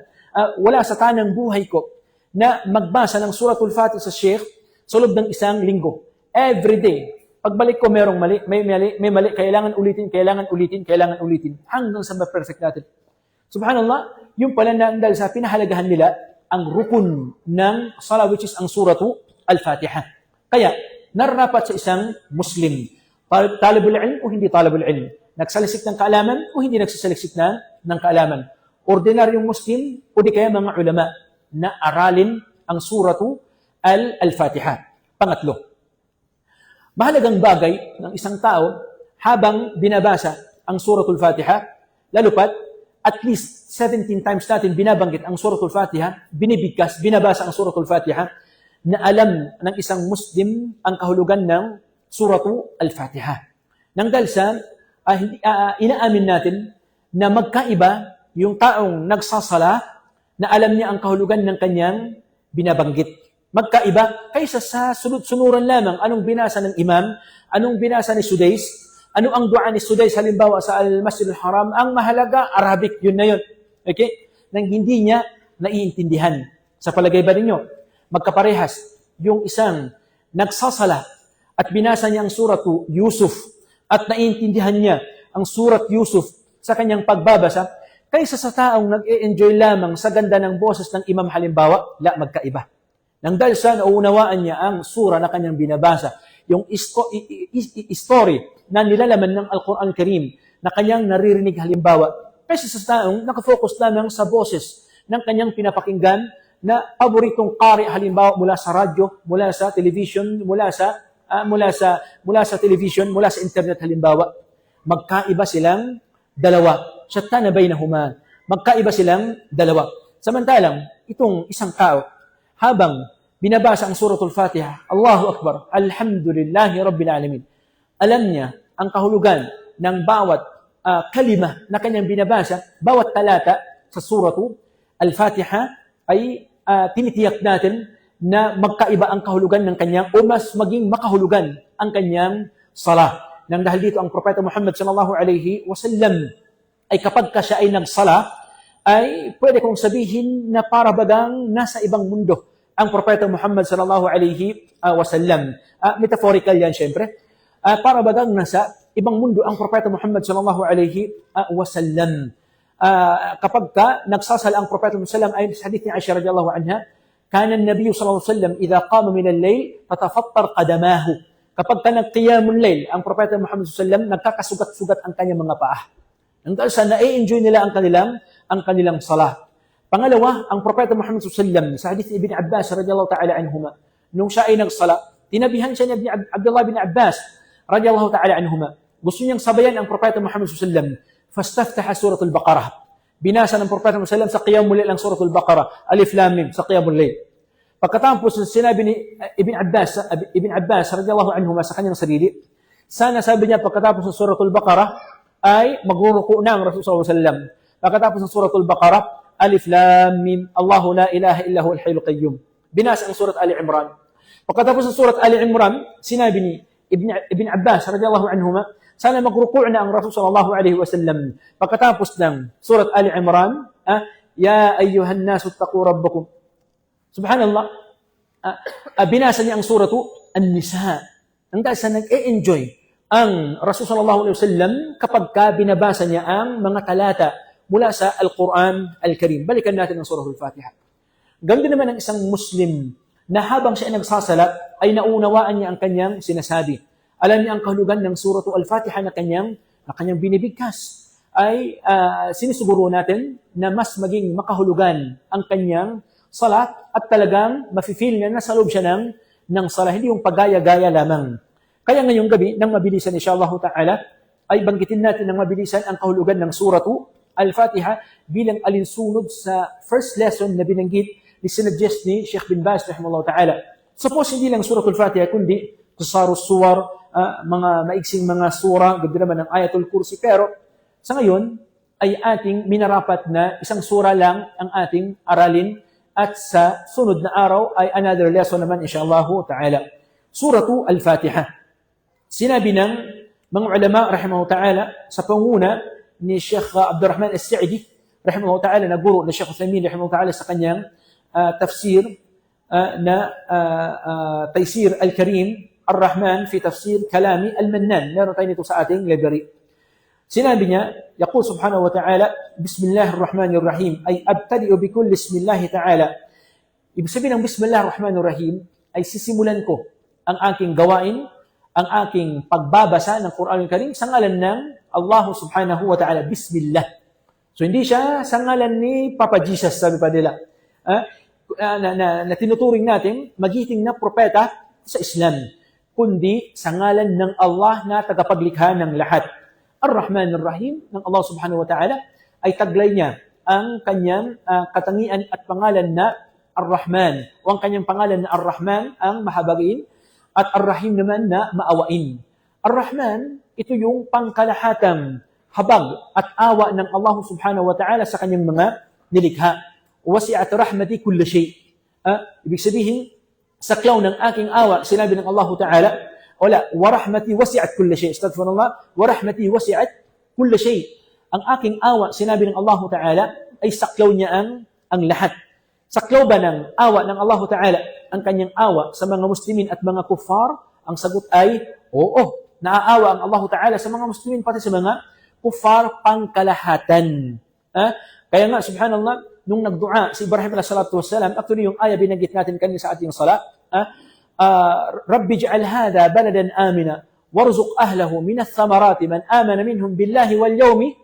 Wala sa tanang buhay ko na magbasa ng suratul Fatiha sa sheikh sa loob ng isang linggo. Every day. Pagbalik ko, merong mali, may mali, kailangan ulitin, hanggang sa ma-perfect natin. Subhanallah, yung pala na dahil sa pinahalagahan nila ang rukun ng sala, which is ang suratu Al-Fatiha. Kaya, nararapat sa isang Muslim, talibul ilm o hindi talibul ilm, nagsaliksik ng kaalaman o hindi nagsasaliksik ng kaalaman, ordinaryong Muslim o di kaya mga ulama na aralin ang suratu Al-Fatiha. Pangatlo, mahalagang bagay ng isang tao habang binabasa ang suratul Fatiha, lalo pat at least 17 times natin binabanggit ang suratul Fatiha, binibigkas, binabasa ang suratul Fatiha, na alam ng isang Muslim ang kahulugan ng suratul Al-Fatiha. Nang dahil sa inaamin natin na magkaiba yung taong nagsasala na alam niya ang kahulugan ng kanyang binabanggit. Magkaiba kaysa sa sunod-sunuran lamang anong binasa ng imam, anong binasa ni Sudais, ano ang dua ni Sudais halimbawa sa Al-Masjidil Haram, ang mahalaga, Arabic, yun na yun. Okay? Nang hindi niya naiintindihan. Sa palagay ba ninyo, magkaparehas yung isang nagsasala at binasa niya ang suratu Yusuf at naiintindihan niya ang surat Yusuf sa kanyang pagbabasa, kaysa sa taong nag-e-enjoy lamang sa ganda ng boses ng imam halimbawa, magkaiba. Nang dahil sa nauunawaan niya ang sura na kanyang binabasa, yung story na nilalaman ng Al-Quran Karim na kanyang naririnig halimbawa, kasi sa taong nakafocus lamang sa boses ng kanyang pinapakinggan na paboritong qari halimbawa mula sa radyo, mula sa television, mula sa television, mula sa internet halimbawa, magkaiba silang dalawa. Shattana bainahuma. Magkaiba silang dalawa. Samantalang, itong isang tao, habang binabasa ang suratul Fatiha, Allahu Akbar, Alhamdulillahi Rabbil Alamin, alam niya ang kahulugan ng bawat kalima na kanyang binabasa, bawat talata sa suratu Al-Fatiha ay tinitiyak natin na magkaiba ang kahulugan ng kanyang o mas maging makahulugan ang kanyang sala. Nang dahil dito ang Propeta Muhammad sallallahu alaihi wasallam ay kapag ka siya ay nagsala, ay pwede kong sabihin na para bagang nasa ibang mundo ang Propeta Muhammad sallallahu alaihi wasallam. Metaphorical yan syempre. Para bagang nasa ibang mundo ang Propeta Muhammad sallallahu alaihi wasallam. Kapag ka nagsasala ang Propeta Muhammad sallallahu alaihi wasallam, ay sa hadith ni Aisha radhiyallahu anha, kana an-nabiy sallallahu alaihi wasallam idha qama min al-layl tatafattar qadamahu. Kapag ka nagqiyamul layl ang Propeta Muhammad sallallahu alaihi wasallam, nagkakasugat-sugat ang kanyang mga paa. Nang dahil sa na-enjoy nila ang kanilang salah. Pangalawa, ang Propeta Muhammad sallallahu alaihi wasallam sa hadith ni Ibn Abbas radhiyallahu ta'ala anhuma, nung siya ay nagsala, tinabihan siya ni Abdullah bin Abbas radhiyallahu ta'ala anhuma. Gusto niyang sabayan ang Propeta Muhammad sallallahu alaihi wasallam. Fastaftaha suratul Baqarah. Binasa ng Propeta Muhammad sallallahu alaihi wasallam sa qiyamul layl ang suratul Baqarah, Alif Lam Mim sa qiyamul layl. Pagkatapos sinabi ni Ibn Abbas radhiyallahu anhuma sa kanyang sarili, sana sabi niya pagkatapos ng suratul Baqarah ay magruruku na ang Rasul sallallahu alaihi wasallam. Pagkatapos ng suratul Baqarah, Alif Lam Mim, Allahu la ilaha illa huwal hayyul qayyum. Binasa ang surat Ali Imran. Pagkatapos ng surat Ali Imran, sinabi ni Ibn Abbas radhiyallahu anhuma, sana magruku' na ang Rasul sallallahu alaihi wasallam. Pagkatapos ng surat Ali Imran, ya ayyuhan nasu taqu rabbakum. Subhanallah, binasa niya ang suratu An-Nisa. Ang dahil sa nag-e-enjoy ang Rasul sallallahu alaihi wasallam kapag ka binabasa niya ang mga talata mula sa Al-Quran Al-Karim. Balikan natin ang suratul Fatiha. Ganun din naman ang isang Muslim na habang siya ay nagsasala ay naunawaan niya ang kanyang sinasabi. Alam niya ang kahulugan ng suratul Al-Fatiha na kanyang binibigkas. Ay sinisuguro natin na mas maging makahulugan ang kanyang salat at talagang mafe-feel niya na sa loob siya ng salat, hindi yung pagaya-gaya lamang. Kaya ngayong gabi, nang mabilisan insyaAllah ta'ala, ay banggitin natin ng mabilisan ang kahulugan ng suratu Al-Fatiha bilang alinsunod sa first lesson na binanggit ni sinuggest ni Sheikh bin Baz rahimahullah ta'ala. Suppose hindi lang suratul Fatiha, kundi tusarus suwar, mga maiksing mga sura, gabi naman ng Ayatul Kursi. Pero sa ngayon ay ating minarapat na isang sura lang ang ating aralin at sa sunod na araw ay another lesson naman insyaAllah ta'ala. Suratu Al-Fatiha. Sinabi ng mga ulama rahimahullah ta'ala sa panguna ni Sheikh Abdurrahman As-Sa'di rahimahullah ta'ala na guro ni Sheikh Uthaymeen rahimahullah ta'ala sa kanyang tafsir na Taysir Al-Karim Ar-Rahman fi Tafsir Kalami Al-Mannan. Meron tayo nito sa ating library. Sinabi niya, yaqul subhanahu wa ta'ala, Bismillahirrahmanirrahim, ay abtadi'u bikulli Bismillahi ta'ala. Ibig sabihin ng Bismillahirrahmanirrahim ay sisimulan ko ang aking gawain, ang aking pagbabasa ng Quran Al-Karim sa ngalan ng Allah subhanahu wa ta'ala. Bismillah. So hindi siya sa ngalan ni Papa Jesus, sabi pa nila. Na tinuturing natin magiting na propeta sa Islam, kundi sa ngalan ng Allah na tagapaglikha ng lahat. Ar-Rahman Ar-Rahim ng Allah subhanahu wa ta'ala ay taglay niya ang kanyang katangian at pangalan na Ar-Rahman, o ang kanyang pangalan na Ar-Rahman ang mahabagin at Ar-Rahim naman na maawain. Ar-Rahman, ito yung pangkalahatang habag at awa ng Allah subhanahu wa ta'ala sa kanyang mga nilikha. Wasi'at rahmati kulla shay. Ibig sabihin, saklaw ng aking awa, sinabi ng Allah ta'ala, wala, wa rahmati wasi'at kulla shay. Astaghfirullah, wa rahmati wasi'at kulla shay. Ang aking awa, sinabi ng Allah ta'ala, ay saklaw niya ang lahat. Saklaw ba ng awa ng Allah ta'ala ang kanyang awa sa mga Muslimin at mga kuffar? Ang sagot ay, oo. Naaawa ang Allah ta'ala sa mga Muslimin pati sa mga kuffar pangkalahatan. Kaya nga, subhanallah, nung nagdua si Ibrahim alayhi salatu wassalam, actually yung aya binanggit natin kanina sa ating salat, Rabbi ij'al hadha baladan amina warzuq ahlahu min ath-thamarati man amana minhum billahi wal yawmi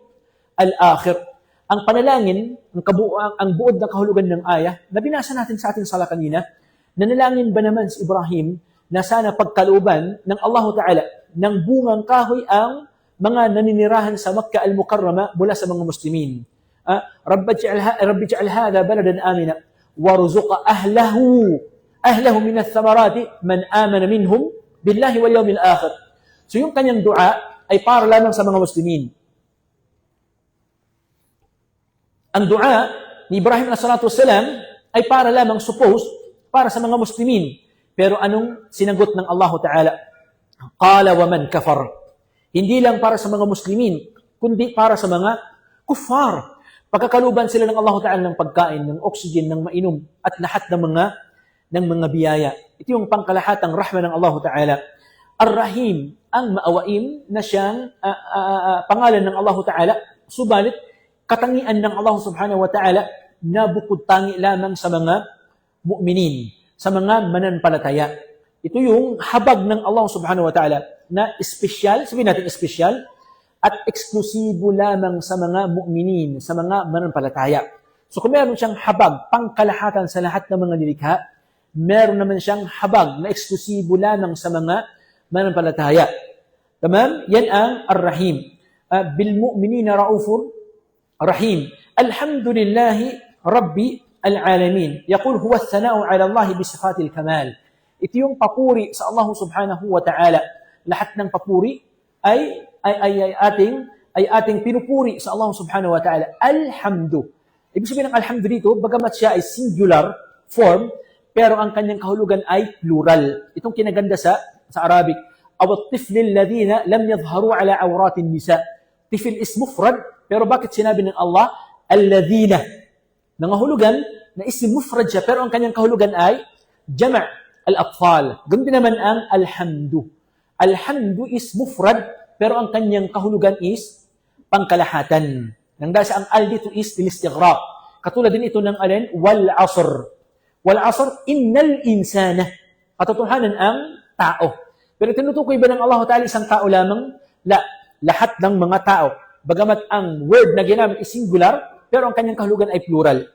al-akhir. Ang panalangin, ang buod na kahulugan ng aya na binasa natin sa ating sala kanina, nanalangin ba naman si Ibrahim na sana pagkalooban ng Allah Ta'ala ng bungang kahoy ang mga naninirahan sa Makkah al-Mukarrama mula sa mga Muslimin. Rabbi ij'al hadha baladan amina warzuq ahlahu min ath-thamarati man amana minhum billahi wal yawmil akhir. So yung kanyang dua ay para lamang sa mga Muslimin. Ang dua ni Ibrahim alayhi salatu wassalam ay para lamang para sa mga Muslimin. Pero anong sinagot ng Allah Ta'ala? Qala wa man kafar. Hindi lang para sa mga Muslimin, kundi para sa mga kuffar. Pagkakaluban sila ng Allah Ta'ala ng pagkain, ng oxygen, ng mainom, at lahat ng mga biyaya. Ito yung pangkalahatang rahma ng Allah Ta'ala. Ar-Rahim, ang maawain na siyang pangalan ng Allah Ta'ala, subalit katangian ng Allah Subhanahu wa Ta'ala na bukod tangi lamang sa mga mu'minin, sa mga mananampalataya. Ito yung habag ng Allah Subhanahu wa Ta'ala na espesyal, sabihin natin espesyal, at eksklusibo lamang sa mga mu'minin, sa mga mananampalataya. So kung meron siyang habag, pangkalahatan sa lahat ng mga nilikha, meron naman siyang habag na eksklusibo lamang sa mga mananampalataya. Tamam? Yan ang Ar-Rahim. Bil mu'minina raufur rahim. Alhamdulillahi Rabbi al-alamin. Yaqul huwa ath-thana'u 'ala Allah bi sifatil kamal. Ito yung papuri sa Allah Subhanahu wa Ta'ala. Lahat ng papuri ay ating pinupuri sa Allah Subhanahu wa Ta'ala. Alhamdu. Ibig sabihin ng alhamdu dito, bagamat siya ay singular form, pero ang kanyang kahulugan ay plural. Itong kinaganda sa Arabic. Aw at-tiflil ladina lam yadhharu 'ala awratin nisa. Tifil is mufrad, pero bakit sinabi ng Allah alladhina? Nangahulugan na isim mufrad siya, pero ang kanyang kahulugan ay jama' al-atfal. Ganun din naman ang alhamdu. Alhamdu is mufrad, pero ang kanyang kahulugan is pangkalahatan. Nang dahil sa ang al dito is ilistighraq. Katulad din ito ng alin, wal asr. Wal asr, innal insana. Katotohanan ang tao. Pero tinutukoy ba ng Allah Ta'ala isang tao lamang? La, lahat ng mga tao. Bagamat ang word na ginamit is singular, pero ang kanyang kahulugan ay plural.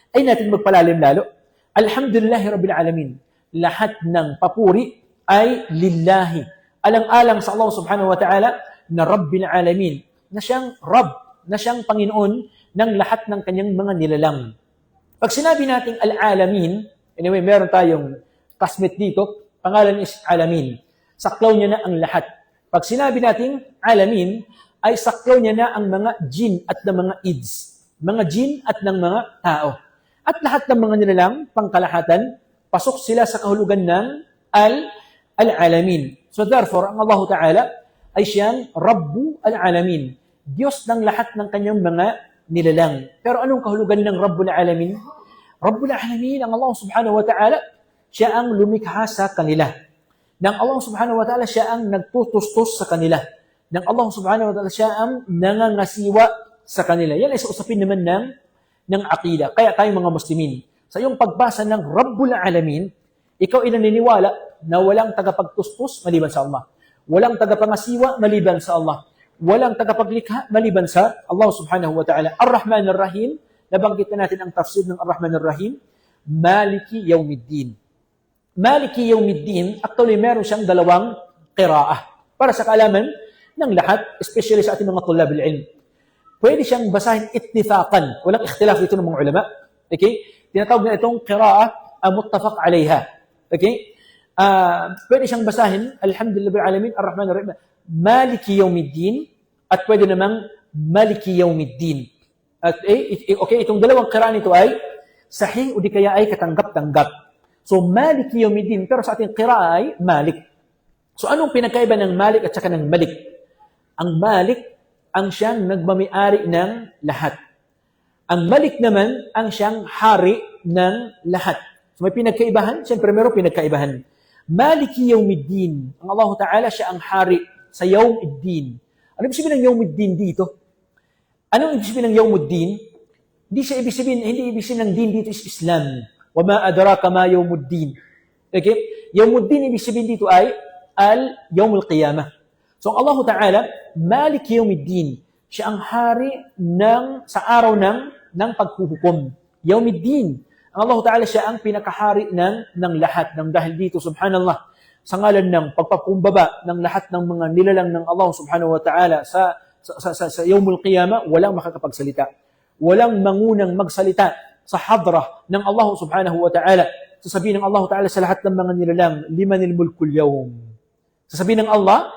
Ay natin magpalalim lalo. Alhamdulillahi Rabbil Alamin. Lahat ng papuri ay lillahi. Alang-alang sa Allah subhanahu wa ta'ala na Rabbil Alamin. Na siyang Rabb, na siyang Panginoon ng lahat ng kanyang mga nilalang. Pag sinabi nating Al-Alamin, anyway, meron tayong classmate dito, pangalan is Alamin. Saklaw niya na ang lahat. Pag sinabi nating Alamin, ay saklaw niya na ang mga jin at ng mga ids. Mga jin at ng mga tao. At lahat ng mga nilalang, pangkalahatan, pasok sila sa kahulugan ng Al-Alamin. So therefore, ang Allah Ta'ala ay siyang Rabbu Al-Alamin. Diyos ng lahat ng kanyang mga nilalang. Pero anong kahulugan ng Rabbul Alamin? Rabbul Alamin, ang Allah Subhanahu wa Ta'ala, siya ang lumikha sa kanila. Nang Allah Subhanahu wa Ta'ala, siya ang nagtutustos sa kanila. Nang Allah Subhanahu wa Ta'ala, siya ang nangangasiwa sa kanila. Yan ay sa usapin naman ng aqida. Kaya tayo mga Muslimin, sa iyong pagbasa ng Rabbul Alamin, ikaw ay naniniwala na walang tagapagtustos maliban sa Allah. Walang tagapangasiwa maliban sa Allah. Walang tagapaglikha maliban sa Allah Subhanahu wa Ta'ala. Ar-Rahman Ar-Rahim, nabanggit na natin ang tafsir ng Ar-Rahman Ar-Rahim, Maliki Yawmiddin. Maliki Yawmiddin, actually meron siyang dalawang qiraah. Para sa kaalaman ng lahat, especially sa ating mga tulab al-ilm. Pwede siyang basahin ittifaqan. Walang ikhtilaf dito ng mga ulama. Okay? Tinatawag na itong qiraah muttafaq alayha. Okay? Pwede siyang basahin, Alhamdulillah bil alamin, Ar-Rahman Ar-Rahim, Maliki Yawmiddin, at pwede namang Maliki Yawmiddin. At okay, itong dalawang qiraah nito ay sahih o di kaya ay katanggap-tanggap. So Maliki Yawmiddin, pero sa ating qiraah ay Malik. So anong pinagkaiba ng Malik at saka ng Malik? Ang Malik ang siyang nagmamay-ari ng lahat. Ang Malik naman ang siyang hari ng lahat. So may pinagkaibahan? Siyempre meron pinagkaibahan. Maliki Yawmiddin. Ang Allah Ta'ala siya ang hari sa Yawmiddin. Ano ibig sabihin ng Yawmiddin dito? Anong ibig sabihin ng Yawmiddin? Hindi ibig sabihin ng din dito is Islam. Wa ma adraka ma Yawmiddin. Okay? Yawmiddin ibig sabihin dito ay al-Yawmul Qiyamah. So Allah Ta'ala, Maliki Yawmiddin. Siya ang hari sa araw ng paghuhukom. Yawmiddin. Ang Allah Ta'ala siya ang pinakahari ng lahat. Dahil dito, subhanallah, sa ngalan ng pagpapumbaba ng lahat ng mga nilalang ng Allah Subhanahu wa Ta'ala sa Yawmul Qiyamah, walang makakapagsalita. Walang mangunang magsalita sa hadrah ng Allah Subhanahu wa Ta'ala. Sasabihin ng Allah Ta'ala sa lahat ng mga nilalang, limanil mulkul yawm. Sasabihin ng Allah,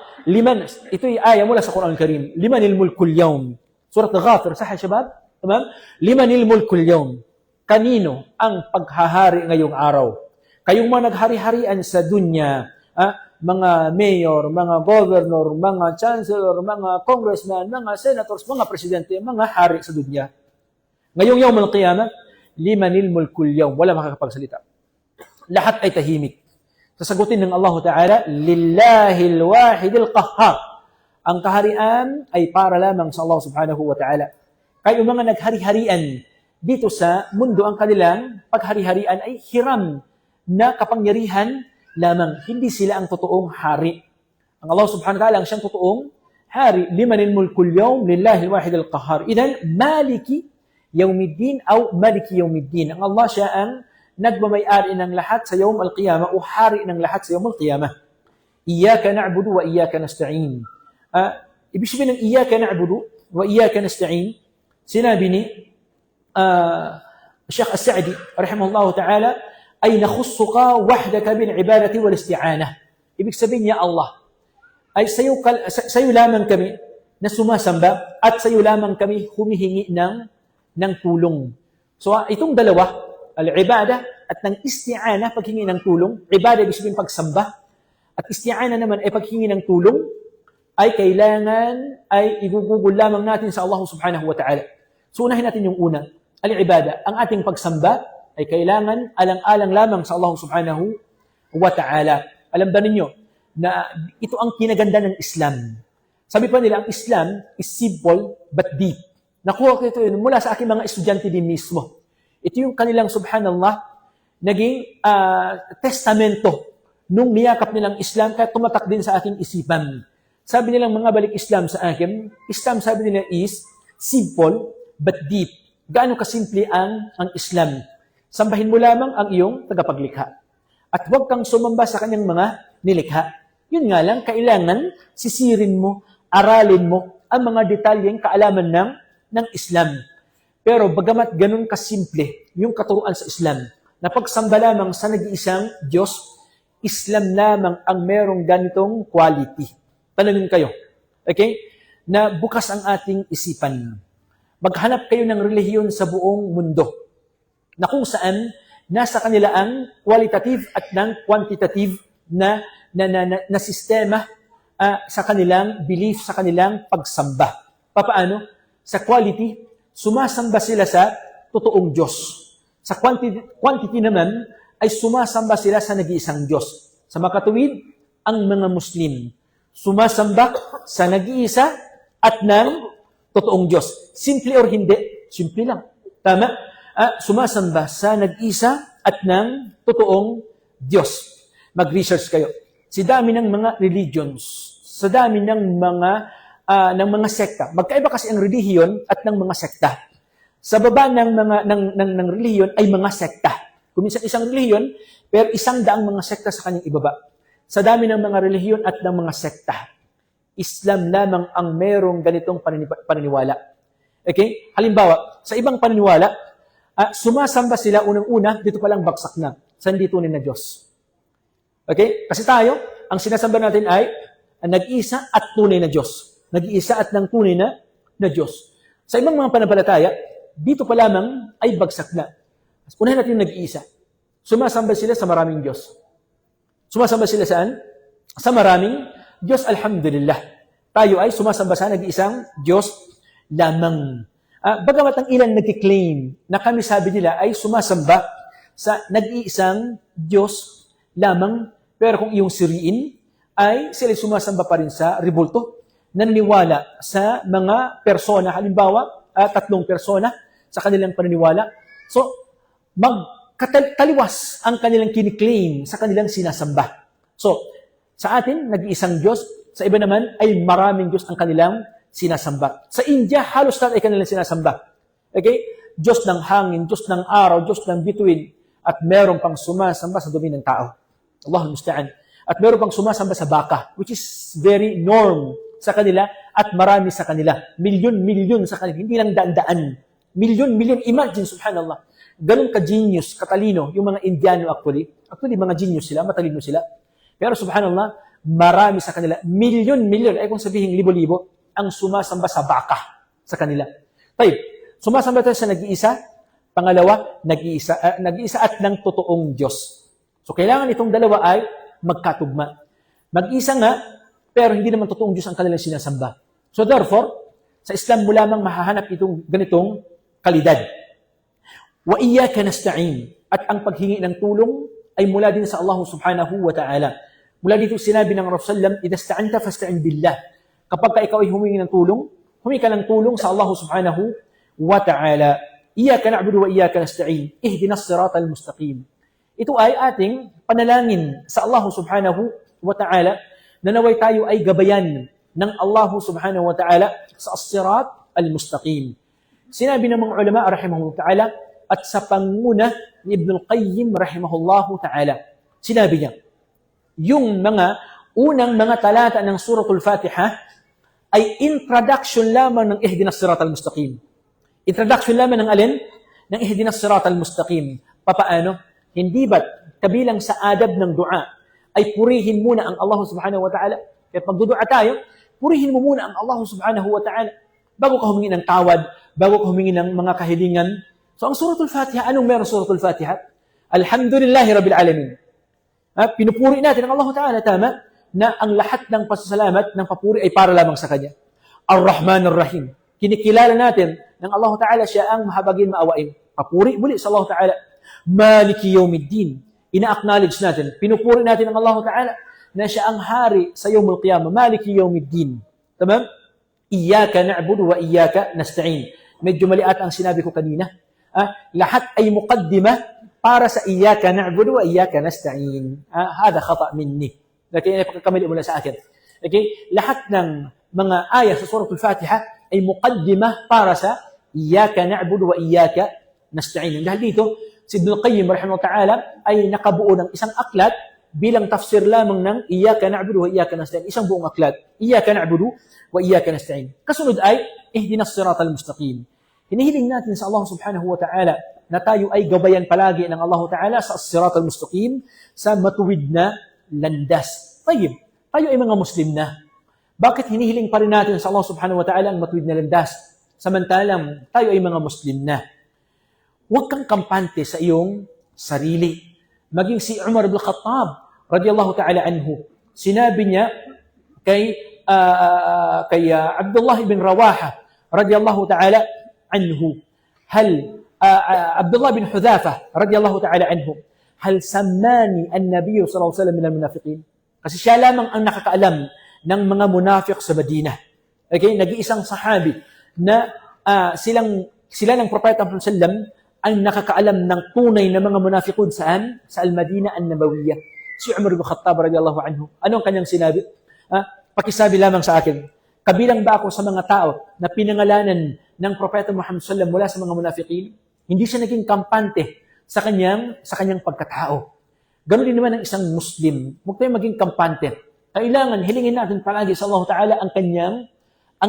ito ay aya mula sa Quran Al-Karim, limanil mulkul yawm. Surat Ghafir, sahih shabab? Tamam? Limanil mulkul yawm. Kanino ang paghahari ngayong araw? Kayong mga naghari-harian sa dunya, mga mayor, mga governor, mga chancellor, mga congressman, mga senators, mga presidente, mga hari sa dunya. Ngayong yawm al-qiyamah, limanil mulkul yawm. Wala makakapagsalita. Lahat ay tahimik. Sasagutin ng Allah Ta'ala, lillahil wahidil qahhar. Ang kaharian ay para lamang sa Allah Subhanahu wa Ta'ala. Kaya yung mga naghari-harian dito sa mundo, ang kanilang paghari-harian ay hiram na kapangyarihan lamang. Hindi sila ang totoong hari. Ang Allah Subhanahu wa Ta'ala ang siyang totoong hari. Limanil mulkul yawm, lillahil wahidil qahhar. Idan, Maliki Yawmiddin o Maliki Yawmiddin. Ang Allah siya ang nagmamay-ari ng lahat sa Yawm al-Qiyamah o hari ng lahat sa Yawm al-Qiyamah. Iyaka na'budu wa iyaka nasta'in. Ibig sabihin ng iyaka na'budu wa iyaka nasta'in, sinabi ni Sheikh As-Sa'di, rahimahullahu ta'ala, ay nakhussuka wahdaka bil ibadati wal isti'anah. Ibig sabihin niya Allah, ay sayo lamang kami na sumasamba at sayo lamang kami humihingi ng tulong. So itong dalawa, al-ibadah at ng isti'anah, paghingi ng tulong. Ibadah ibig sabihin pagsamba, at isti'anah naman ay paghingi ng tulong, ay kailangan ay igugugol lamang natin sa Allah Subhanahu wa Ta'ala. So unahin natin yung una, al-ibadah. Ang ating pagsamba ay kailangan alang-alang lamang sa Allah Subhanahu wa Ta'ala. Alam ba ninyo na ito ang kinaganda ng Islam? Sabi pa nila, ang Islam is simple but deep. Nakuha ko ito mula sa aking mga estudyante din mismo. Ito yung kanilang, subhanallah, naging testamento nung niyakap nilang Islam, kaya tumatak din sa aking isipan. Sabi nilang mga balik Islam sa akin, Islam sabi nila is simple but deep. Gaano kasimple ang Islam? Sambahin mo lamang ang iyong tagapaglikha. At huwag kang sumamba sa kanyang mga nilikha. Yun nga lang, kailangan sisirin mo, aralin mo ang mga detalyeng kaalaman ng Islam. Pero bagamat ganun kasimple yung katuruan sa Islam, na pagsamba lamang sa nag-iisang Diyos, Islam lamang ang merong ganitong quality. Tanungin kayo, okay? Na bukas ang ating isipan. Maghanap kayo ng relihiyon sa buong mundo na kung saan nasa kanila ang qualitative at ng quantitative na sistema sa kanilang belief, sa kanilang pagsamba. Papaano? Sa quality, sumasamba sila sa totoong Diyos. Sa quantity naman, ay sumasamba sila sa nag-iisang Diyos. Sa makatuwid, ang mga Muslim, sumasamba sa nag-iisa at ng totoong Diyos. Simple or hindi? Simple lang. Tama? Sumasamba sa nag-isa at ng totoong Diyos. Mag-research kayo. Sa dami ng mga religions, sa dami ng mga sekta. Magkaiba kasi ang relihiyon at ng mga sekta. Sa baba ng relihiyon ay mga sekta. Kung minsan isang relihiyon, pero 100 mga sekta sa kanyang ibaba. Sa dami ng mga relihiyon at ng mga sekta, Islam lamang ang merong ganitong paniniwala. Okay? Halimbawa, sa ibang paniniwala, sumasamba sila unang-una, dito palang baksak na, sa hindi tunay na Diyos. Okay? Kasi tayo, ang sinasamba natin ay nag-isa at tunay na Diyos. Nag-iisa at ng tunay na Diyos. Sa ibang mga panampalataya, dito pa lamang ay bagsak na. Unahin natin yung nag-iisa. Sumasamba sila sa maraming Diyos. Sumasamba sila saan? Sa maraming Diyos, alhamdulillah. Tayo ay sumasamba sa nag-iisang Diyos lamang. Bagamat ang ilan nag-claim na kami sabi nila ay sumasamba sa nag-iisang Diyos lamang, pero kung iyong siriin, ay sila sumasamba pa rin sa rebulto, naniniwala sa mga persona, halimbawa, 3 persona sa kanilang paniniwala. So, magkataliwas ang kanilang kiniklaim sa kanilang sinasamba. So, sa atin, nag-iisang Diyos. Sa iba naman, ay maraming Diyos ang kanilang sinasamba. Sa India, halos lahat ay kanilang sinasamba. Okay? Diyos ng hangin, Diyos ng araw, Diyos ng bituin, at meron pang sumasamba sa dumi ng tao. Allahul Musta'an. At meron pang sumasamba sa baka, which is very norm sa kanila at marami sa kanila. Milyon-milyon sa kanila. Hindi lang daan-daan. Milyon-milyon. Imagine, subhanallah. Ganun ka-genius, katalino, yung mga Indiano actually. Actually, mga genius sila, matalino sila. Pero subhanallah, marami sa kanila, milyon-milyon, ay kung sabihin libo-libo, ang sumasamba sa baka sa kanila. Tayo, sumasamba tayo sa nag-iisa. Pangalawa, nag-iisa at ng totoong Diyos. So, kailangan itong dalawa ay magkatugma. Mag-isa nga, pero hindi naman totoong Diyos ang kanilang sinasamba. So, therefore, sa Islam mo lamang mahahanap itong ganitong kalidad. Wa iyyaka nasta'in. At ang paghingi ng tulong ay mula din sa Allah subhanahu wa ta'ala. Mula dito sinabi ng Rasulullah, idha sta'anta fasta'in billah. Kapag ikaw ay humingi ng tulong, humingi ka ng tulong sa Allah subhanahu wa ta'ala. Iyyaka na'budu wa iyyaka nasta'in. Ihdinas siratal mustaqim. Ito ay ating panalangin sa Allah subhanahu wa ta'ala na naway tayo ay gabayan ng Allah subhanahu wa ta'ala sa as-sirat al-mustaqim. Sinabi ng mga ulama rahimahullah ta'ala at sa panguna ni Ibn al-Qayyim rahimahullahu ta'ala. Sinabi niya, yung mga unang mga talata ng Suratul Fatiha ay introduction lamang ng Ihdinas Siratal Mustaqim. Introduction lamang ng alin? Ng Ihdinas Siratal Mustaqim. Papaano? Hindi ba't kabilang sa adab ng dua ay purihin muna ang Allah subhanahu wa ta'ala? Kaya pagdudua tayo, purihin mo muna ang Allah subhanahu wa ta'ala bago ka humingi ng tawad, bago ka humingi ng mga kahilingan. So ang Suratul Fatiha, anong meron Suratul Fatiha? Alhamdulillahi Rabbil Alamin. Pinupuri natin ang Allah Ta'ala, tama, na ang lahat ng pasasalamat ng papuri ay para lamang sa Kanya. Ar-Rahman Ar-Rahim. Kinikilala natin ng Allah Ta'ala siya ang mahabagin maawain. Papuri muli sa Allah Ta'ala. Maliki Yawmiddin. Ina-acknowledge natin, pinupuri natin ang Allah Ta'ala na siya ang hari sa Yawmul Qiyamah. Maliki Yawmiddin. Tama? Iyyaka na'budu wa iyyaka nasta'in. Medyo mali ata ang sinabi ko kanina. Lahat ay muqaddimah para sa iyyaka na'budu wa iyyaka nasta'in. Hada khata' minni. Kaya pagkakamali mula sa akin. Okay? Lahat ng mga ayat sa Suratul Fatiha ay muqaddimah para sa iyyaka na'budu wa iyyaka nasta'in. Dahil dito, si Ibn Qayyim rahimahullah ta'ala ay nakabuo ng isang aklat bilang tafsir lamang ng Iyyaka na'budu wa iyyaka nasta'in. Isang buong aklat. Iyyaka na'budu wa iyyaka nasta'in. Kasunod ay ihdinas siratal mustaqim. Hinihiling natin sa Allah subhanahu wa ta'ala na tayo ay gabayan palagi ng Allah ta'ala sa siratal mustaqim, sa matuwid na landas. Tayyib, tayo ay mga Muslim na. Bakit hinihiling pa rin natin sa Allah subhanahu wa ta'ala ang matuwid na landas? Samantalang tayo ay mga Muslim na. Huwag kang kampante sa iyong sarili. Maging si Umar ibn Khattab, radiyallahu ta'ala anhu, sinabi niya kay Abdullah ibn Rawaha, radiyallahu ta'ala anhu, Abdullah bin Hudhafa, radiyallahu ta'ala anhu, hal sammani an-nabiy sallallahu alaihi wasallam min al-munafiqin? Kasi siya lamang ang nakakaalam ng mga munafiq sa Madina. Okay? Nag-iisang sahabi na sila ng Propeta Muhammad sallallahu alaihi wasallam ang nakakaalam ng tunay na mga munafiqun saan? Sa Al-Madinah An-Nabawiyah. Si Umar ibn Khattab radiyallahu anhu. Anong kanyang sinabi? Pakisabi lamang sa akin, kabilang ba ako sa mga tao na pinangalanan ng Propeta Muhammad sallallahu alaihi wasallam mula sa mga munafiqin? Hindi siya naging kampante sa kanyang pagkatao. Ganon din naman ang isang Muslim. Huwag tayong maging kampante. Kailangan hilingin natin palagi sa Allah Ta'ala ang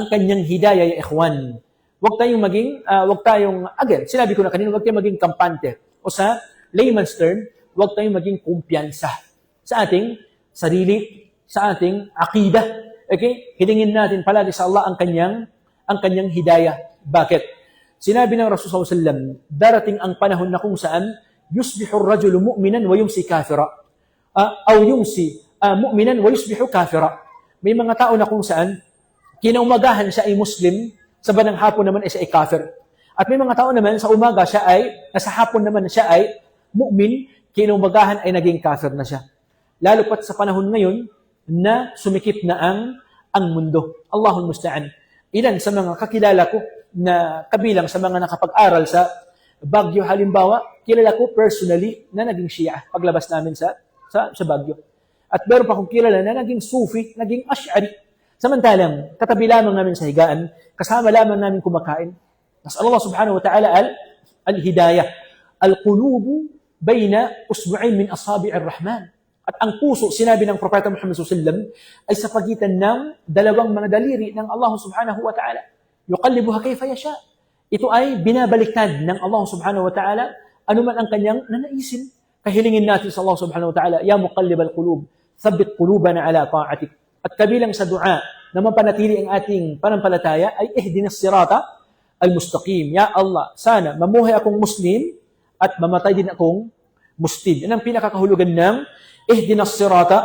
kanyang hidayah, ya ikhwan. Huwag tayong, again, sinabi ko na kanina, huwag tayong maging kampante. O sa layman's term, huwag tayong maging kumpiyansa sa ating sarili, sa ating akidah. Okay? Hilingin natin palagi sa Allah ang kanyang hidayah. Bakit? Sinabi ng Rasul sallallahu alaihi wasallam, darating ang panahon na kung saan yusbihu ar-rajulu mu'minan wa yumsi kafira. Aw yumsi mu'minan wa yusbihu kafira. May mga tao na kung saan kinaumagahan siya ay Muslim, sa banang hapon naman ay siya ay kafir. At may mga tao naman sa umaga sa hapon naman siya ay mu'min, kinaumagahan ay naging kafir na siya. Lalo pat sa panahon ngayon na sumikip na ang mundo. Allahul musta'an. Ilan sa mga kakilala ko na kabilang sa mga nakapag-aral sa Baguio halimbawa, kilala ko personally na naging Shia paglabas namin sa Baguio. At meron pa akong kilala na naging Sufi, naging Ash'ari. Samantalang, katabi lamang namin sa higaan, kasama lamang namin kumakain. Nas Allah subhanahu wa ta'ala al-hidayah. Al-qulubu bayna usbu'in min asabi'ir rahman. At ang puso, sinabi ng Propeta Muhammad sallallahu alaihi wasallam, ay sa pagitan ng dalawang mga daliri ng Allah subhanahu wa ta'ala. Yuqallibuha kayfa yasha. Ito ay binabaliktad ng Allah subhanahu wa ta'ala, anuman ang kanyang nanaisin. Kahilingin natin sa Allah subhanahu wa ta'ala, ya muqallibal qulub, thabbit qulubana ala ta'atik. At kabilang sa dua na mapanatili ang ating panampalataya ay ihdinas sirata al-mustaqim. Ya Allah, sana mamuhay akong Muslim at mamatay din akong Muslim. Yan ang pinakakahulugan ng ihdinas sirata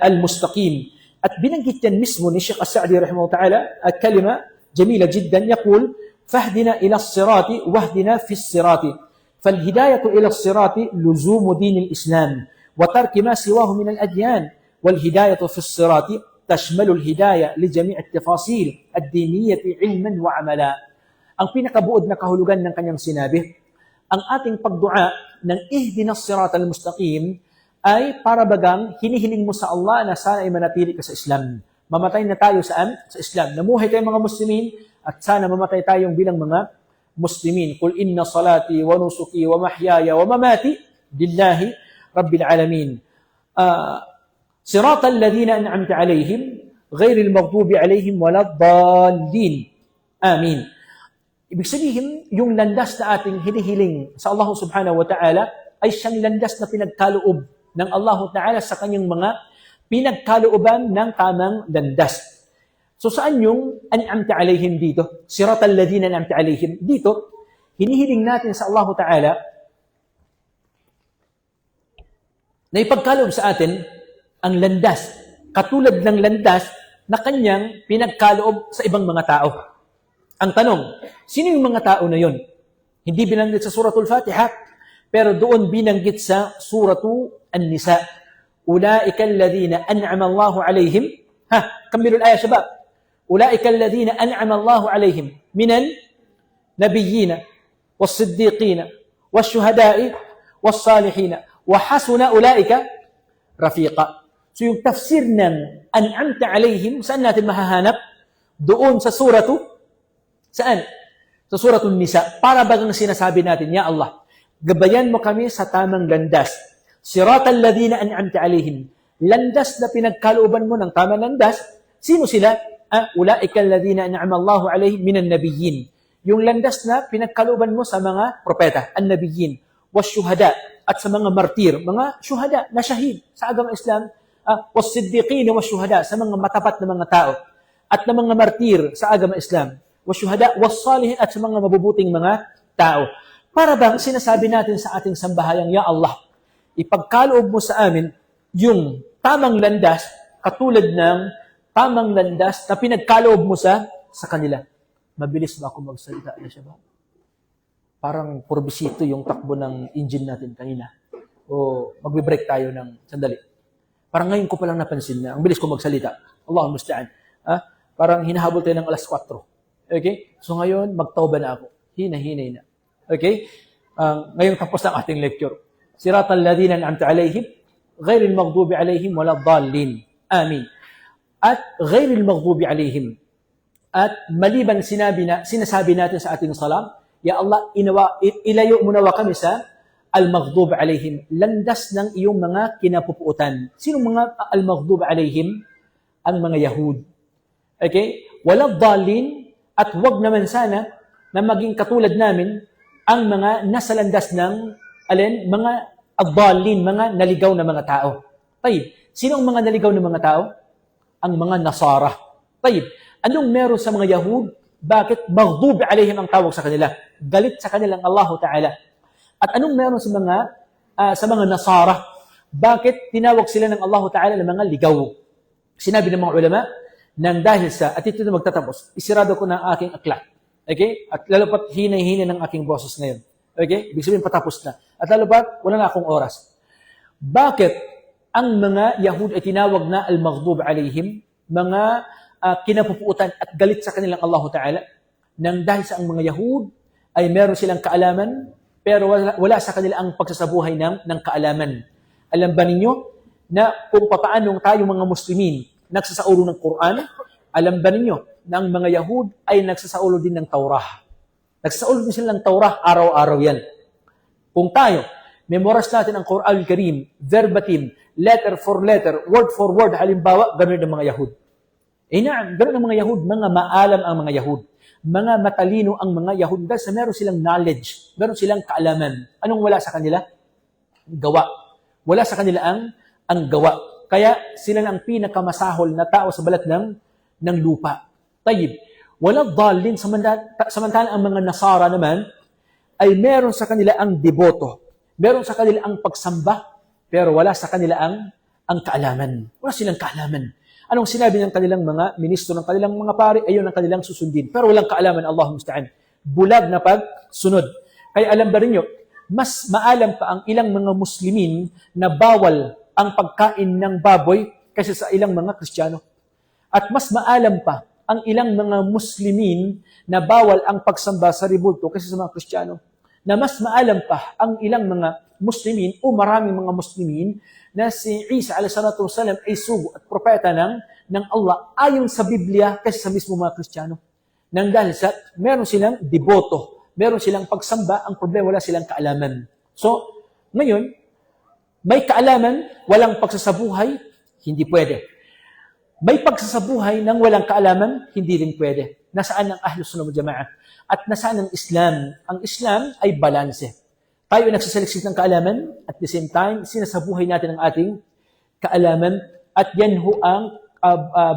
al-mustaqim. At binanggit yan mismo ni Sheikh As-Sa'di rahimahullah ta'ala at kalima jamila jiddan yaqul fahdina ila as-sirati wahdina fi as-sirati. Fal-hidayatu ila as-sirati luzumu din al-Islam wa tarki ma siwahu min al-adyan. والهداية في الصراط تشمل الهداية لجميع التفاصيل الدينية علما وعملا. Ang pinakabuod na kahulugan ng kanyang sinabi, ang ating pagdua ng ihdinas siratal mustaqim ay para bagang hinihiling mo sa Allah na sana ay manatili ka sa Islam. Mamatay na tayo saan? Sa Islam. Namuhay tayong mga Muslimin at sana mamatay tayong bilang mga Muslimin. Qul inna salati wa nusuki wa mahyaya wa mamati lillahi rabbil alamin. صراط الذين أنعمت عليهم غير المغضوب عليهم ولا الضالين. Amin. Ibig sabihin, yung landas na ating hinihiling sa Allah subhanahu wa ta'ala ay siyang landas na pinagkaloob ng Allah ta'ala sa kanyang mga pinagkalooban ng tamang landas. So saan yung an'amta alayhim dito? Sirat alladhina an'amta alayhim dito, hinihiling natin sa Allah ta'ala na ipagkaloob sa atin ang landas, katulad ng landas na kanyang pinagkaloob sa ibang mga tao. Ang tanong, sino yung mga tao na yon? Hindi binanggit sa Suratul Fatiha, pero doon binanggit sa Suratul An-Nisa. Ulaika alladhina an'ama Allahu alayhim. Kamilul ayah shabab. Ulaika alladhina an'ama Allahu alayhim minan nabiyyina was-siddiqina wash-shuhada'i was-salihina wa hasuna ulaika rafiqa. So yung tafsir ng an'amta alayhim, saan natin mahahanap? Doon sa saan? Sa Suratul Nisa. Para bagang sinasabi natin, Ya Allah, Gabayan mo kami sa tamang landas. Siratal ladina an'amta alaihim. Landas na pinagkalooban mo ng tamang landas. Sino sila? Ulaika alladina an'ama Allahu alaihim minan nabiyyin. Yung landas na pinagkalooban mo sa mga propeta, an-nabiyyin, wasyuhada, at sa mga martir, mga syuhada na shahid sa agama Islam, was-siddiqin wasyuhada, sa mga matapat na mga tao, at na mga martir sa agama Islam, wasyuhada, was-salihin, at sa mga mabubuting mga tao. Para bang sinasabi natin sa ating sambahayang, Ya Allah, ipagkaloob mo sa amin yung tamang landas, katulad ng tamang landas na pinagkaloob mo sa kanila. Mabilis ba ako magsalita na siya ba? Parang purbisito yung takbo ng engine natin kanina. O magbe-break tayo ng sandali. Parang ngayon ko palang napansin na ang bilis ko magsalita. Allahul musta'an. Parang hinahabol tayo ng alas 4. Okay? So ngayon, magtawba na ako. Hina-hinay na. Okay? Ngayon tapos ang ating lecture. Siratal ladina an'amta alaihim, ghairil maghdubi alaihim waladdallin. Amin. At ghairil maghdubi alaihim. At maliban sinasabi natin sa ating salam, Ya Allah, ilayo mo nawa kami sa al-maghdub alaihim, landas ng iyong mga kinapupuutan. Sino mga al-maghdub alaihim? Ang mga Yahud. Okay? Waladdallin, at wag naman sana na maging katulad namin ang mga nasa landas ng mga ad-dallin, mga naligaw na mga tao. Tayyib. Sino ang mga naligaw na mga tao? Ang mga Nasara. Tayyib. Anong meron sa mga Yahud? Bakit maghdub alaihim ang tawag sa kanila? Galit sa kanilang Allah Ta'ala. At anong meron sa mga Nasara? Bakit tinawag sila ng Allah Ta'ala ng mga ligaw? Sinabi ng mga ulama, nang dahil sa, at ito na magtatapos, isirado ko ng aking aklat. Okay? At lalo pat hinay-hinay ng aking boses ngayon. Okay? Ibig sabihin patapos na. At lalo pat, wala na akong oras. Bakit ang mga Yahud ay tinawag na al-maghdub alaihim, mga kinapupuutan at galit sa kanilang Allah Ta'ala, nang dahil sa ang mga Yahud ay meron silang kaalaman, pero wala sa kanila ang pagsasabuhay ng kaalaman. Alam ba ninyo na kung paano tayo mga Muslimin nagsasaulo ng Quran, alam ba ninyo na ang mga Yahud ay nagsasaulo din ng Taurah? Nagsasaulo din sila ng Taurah, araw-araw yan. Kung tayo, memoras natin ang Quran al-Karim, verbatim, letter for letter, word for word, halimbawa, ganoon ang mga Yahud. Ganoon ang mga Yahud, mga maalam ang mga Yahud. Mga matalino ang mga Yahud dahil sa meron silang knowledge, meron silang kaalaman. Anong wala sa kanila? Gawa. Wala sa kanila ang gawa. Kaya sila ang pinakamasahol na tao sa balat ng lupa. Tayyib. Waladdallin, samantala ang mga Nasara naman ay meron sa kanila ang deboto. Meron sa kanila ang pagsamba, pero wala sa kanila ang kaalaman. Wala silang kaalaman. Anong sinabi ng kanilang mga ministro, ng kanilang mga pari, ayun ang kanilang susundin. Pero walang kaalaman, Allahumma musta'an. Bulag na pagsunod. Kaya alam ba rinyo, mas maalam pa ang ilang mga Muslimin na bawal ang pagkain ng baboy kaysa sa ilang mga Kristiyano. At mas maalam pa ang ilang mga Muslimin na bawal ang pagsamba sa rebulto kaysa sa mga Kristiyano. Na mas maalam pa ang ilang mga Muslimin o maraming mga Muslimin na si Isa a.s. ay sugo at propeta ng Allah ayon sa Biblia kaysa sa mismo mga Kristiyano. Nang dahil sa meron silang deboto, meron silang pagsamba, ang problema wala silang kaalaman. So, ngayon, may kaalaman, walang pagsasabuhay, hindi pwede. May pagsasabuhay ng walang kaalaman, hindi rin pwede. Nasaan ang Ahlus Sunnah wal Jama'ah? At nasaan ang Islam? Ang Islam ay balanse. Tayo ay nagsasaliksik ng kaalaman, at the same time, sinasabuhay natin ang ating kaalaman, at yan ho ang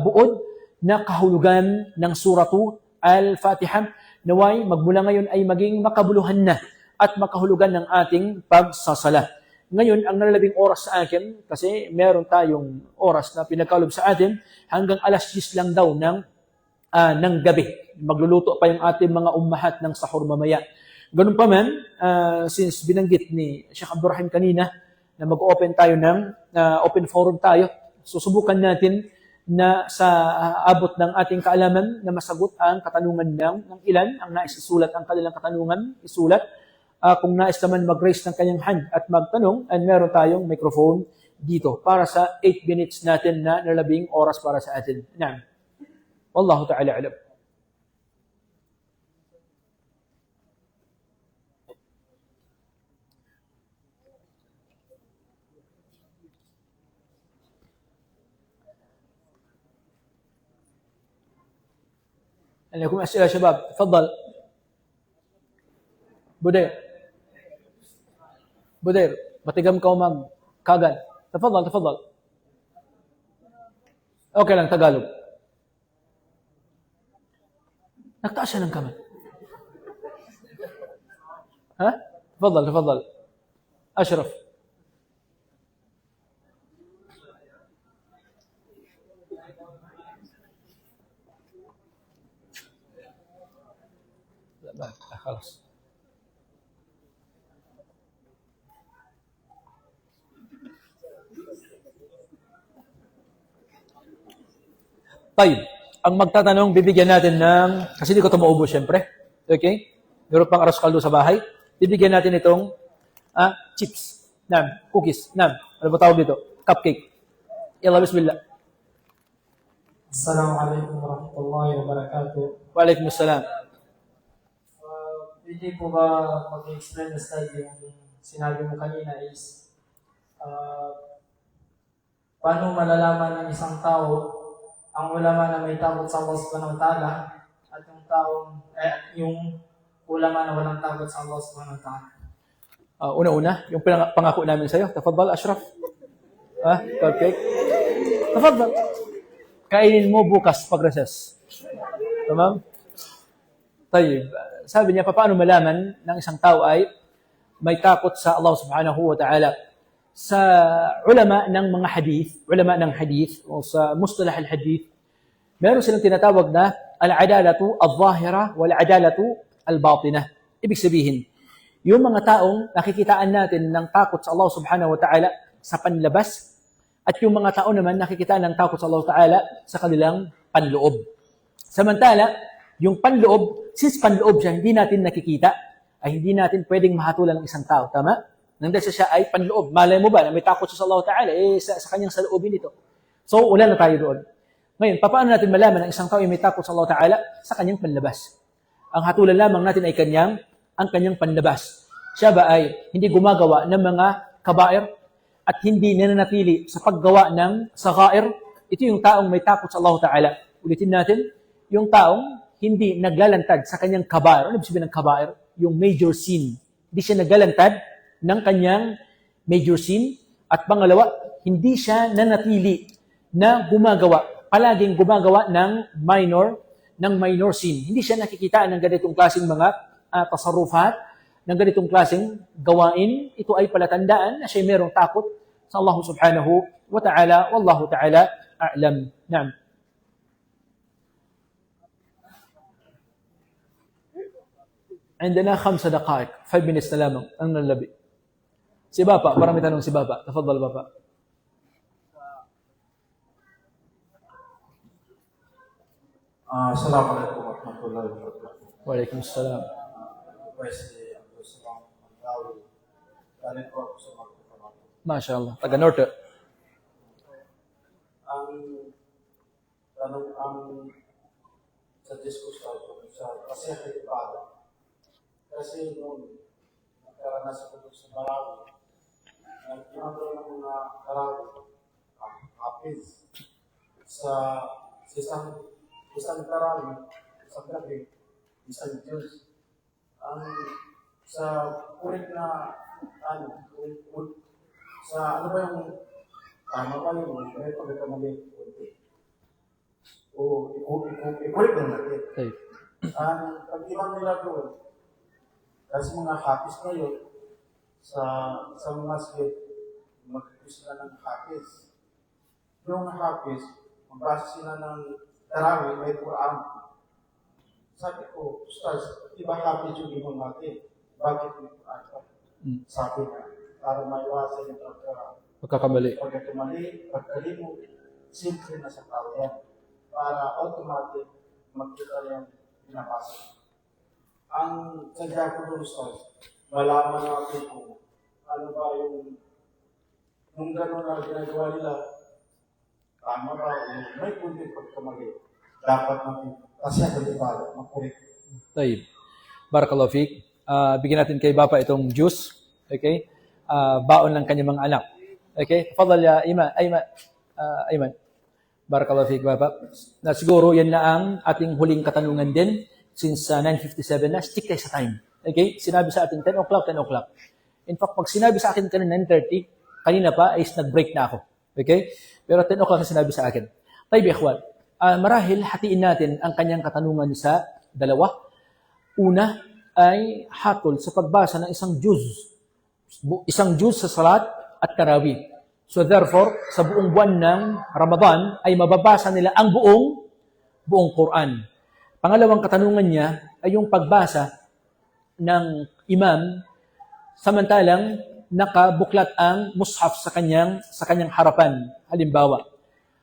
buod na kahulugan ng suratu Al-Fatiha, naway magmula ngayon ay maging makabuluhan na at makahulugan ng ating pagsasala. Ngayon, ang nalalabing oras sa akin, kasi meron tayong oras na pinagkalob sa atin, hanggang alas 10 lang daw ng gabi. Magluluto pa yung ating mga ummahat ng sahur mamaya. Ganun pa man, since binanggit ni Sheikh Abdurrahim kanina na mag-open tayo ng open forum tayo, susubukan natin na sa abot ng ating kaalaman na masagot ang katanungan ng ilan, ang nais isulat ang kanilang katanungan, isulat. Kung nais naman mag-raise ng kanyang hand at magtanong, and meron tayong microphone dito para sa 8 minutes natin na nalabing oras para sa atin. Naam. Wallahu ta'ala alam. لكم أسئلة يا شباب تفضل. بدير matigam ka magkagan. تفضل. Okay lang, Tagalog. Nagtaas siya ng kamay. ها؟ تفضل. أشرف. لا خلاص. طيب, ang magtatanong, bibigyan natin ng, kasi di ko ito maubos syempre. Okay? Meron pang aros kaldo sa bahay. Bibigyan natin itong chips. Cookies. Ano ba tawag dito? Cupcake. Yalla, bismillah. Assalamualaikum warahmatullahi wabarakatuh. Waalaikumsalam. Pwede po ba mag-explain na slide yung sinabi mo kanina is paano malalaman ng isang tao ang ulama na may takot sa Allah subhanahu wa ta'ala at yung ulama na walang takot sa Allah subhanahu wa ta'ala? Una-una, yung pangako namin sa'yo. Tafadhal, Ashraf. Cupcake. Tafadhal. Kainin mo bukas pag-recess. Tamam? Tayyib. Sabi niya, paano malaman ng isang tao ay may takot sa Allah subhanahu wa ta'ala? Sa ulama ng hadith, o sa mustalah al-hadith, meron silang tinatawag na al-adalatu al-zahira wal-adalatu al-batinah. Ibig sabihin, yung mga taong nakikitaan natin ng takot sa Allah subhanahu wa ta'ala sa panlabas, at yung mga tao naman nakikitaan ng takot sa Allah ta'ala sa kanilang panloob. Samantala, yung panloob, since panloob siya, hindi natin nakikita, ay hindi natin pwedeng mahatulan ng isang tao. Tama? Nandun siya ay panloob. Malay mo ba na may takot siya sa Allah Ta'ala sa kanyang saloobin ito? So, wala na tayo doon. Ngayon, paano natin malaman na isang tao ay may takot sa Allah Ta'ala sa kanyang panlabas? Ang hatulan lamang natin ay ang kanyang panlabas. Siya ba ay hindi gumagawa ng mga kabair at hindi nananatili sa paggawa ng sagair? Ito yung taong may takot sa Allah Ta'ala. Ulitin natin, yung taong hindi naglalantad sa kanyang kabair. Ano ibig sabihin ng kabair? Yung major sin. Hindi siya naglalantad ng kanyang major sin. At pangalawa, hindi siya nanatili na palaging gumagawa ng minor sin. Hindi siya nakikita ng ganitong klaseng mga tasarrufat, ng ganitong klaseng gawain. Ito ay palatandaan na siya mayroong takot sa Allah subhanahu wa ta'ala. Wallahu ta'ala a'lam. Naam. عندنا 5 دقائق 5 minutes na lamang ang nalabi. Si Bapa, marami tanong si Bapa. Tafadhal Bapa. Assalamualaikum warahmatullahi wabarakatuh. Waalaikumsalam. Pwede ako sa mga tao. Galing ko ako sa mga kapatid. MashaAllah. Taga Norte. Ang suggest ko sa kasi ibadah. Kasi nung nagkaranas ako sa Marawi, nagkinagawa ng mga Marawi, hafiz, sa isang Marawi, isang gabi, isang Diyos, sa kulit na, sa ano ba yung, tama ba yung, may pagkakamali, o ikulit na natin. Ang pag-ibang nila doon, kasi mga hafiz ngayon, sa masjid, mag-use sila ng hafiz. Yung hafiz, magbasa sila ng tarawih, may Quran. Sabi ko, Ustaz, di ba hafiz yung ibang natin? Bakit may Quran pa? Sabi na, para maiwasan yung Pagkakamali. pagkalimot, simple na sa tao yan. Para automatic, magkita yung pinapasa. Ang sadya ko doon, Ustaz, malaman natin kung ano ba yung gano'n na ginagawa nila, tama ba, may kunti pagkamali. Dapat natin, kasi ang ibada, makulit. Tayyib. Barakallahu fiqh. Bigyan natin kay Bapa itong juice. Okay? Baon ng kanyang mga anak. Okay? Tafadhal ya Ayman. Barakallahu fiik, Baba. Na siguro yan na ang ating huling katanungan din since 9:57 na. Stick tayo sa time. Okay? Sinabi sa atin 10 o'clock, 10 o'clock. In fact, pag sinabi sa akin kanina 9:30, kanina pa is nag-break na ako. Okay? Pero 10 o'clock ang sinabi sa akin. Tayo, ikhwan. Marahil hatiin natin ang kanyang katanungan sa dalawa. Una ay hatol sa pagbasa ng isang juz. Isang juz sa salat at tarawih. So therefore, sa buong buwan ng Ramadan ay mababasa nila ang buong Quran. Pangalawang katanungan niya ay yung pagbasa ng imam samantalang nakabuklat ang mushaf sa kanyang harapan. Halimbawa,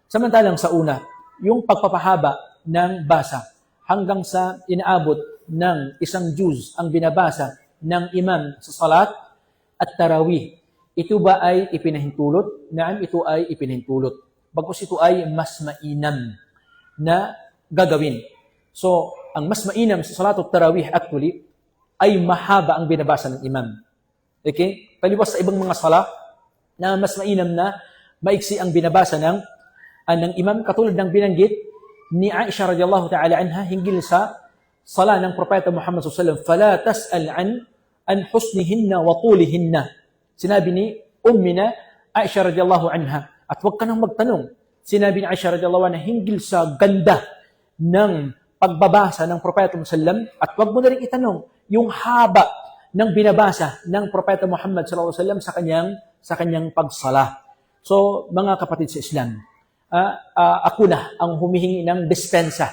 samantalang sa una, yung pagpapahaba ng basa hanggang sa inaabot ng isang juz ang binabasa ng imam sa salat at tarawih. Ito ba ay ipinahintulot? Naam, ito ay ipinahintulot. Bagkus ito ay mas mainam na gagawin. So, ang mas mainam sa salat at tarawih actually ay mahaba ang binabasa ng imam. Okay? Paliwas sa ibang mga sala na mas mainam na maiksi ang binabasa ng imam, katulad ng binanggit ni Aisha radhiyallahu ta'ala anha hinggil sa sala ng Propeta Muhammad sallallahu alaihi wasallam, "Fala tas'al an husnihinna wa tulihinna." Sinabi ni Ummina Aisha radhiyallahu anha, at huwag ka nang magtanong. Sinabi ni Aisha radhiyallahu anha hinggil sa ganda ng pagbabasa ng Propeta Muhammad sallallahu alaihi wasallam, at huwag mo na rin itanong yung haba ng binabasa ng Propeta Muhammad sallallahu alaihi wasallam sa kanyang pagsala. So, mga kapatid sa Islam, ako na ang humihingi ng dispensa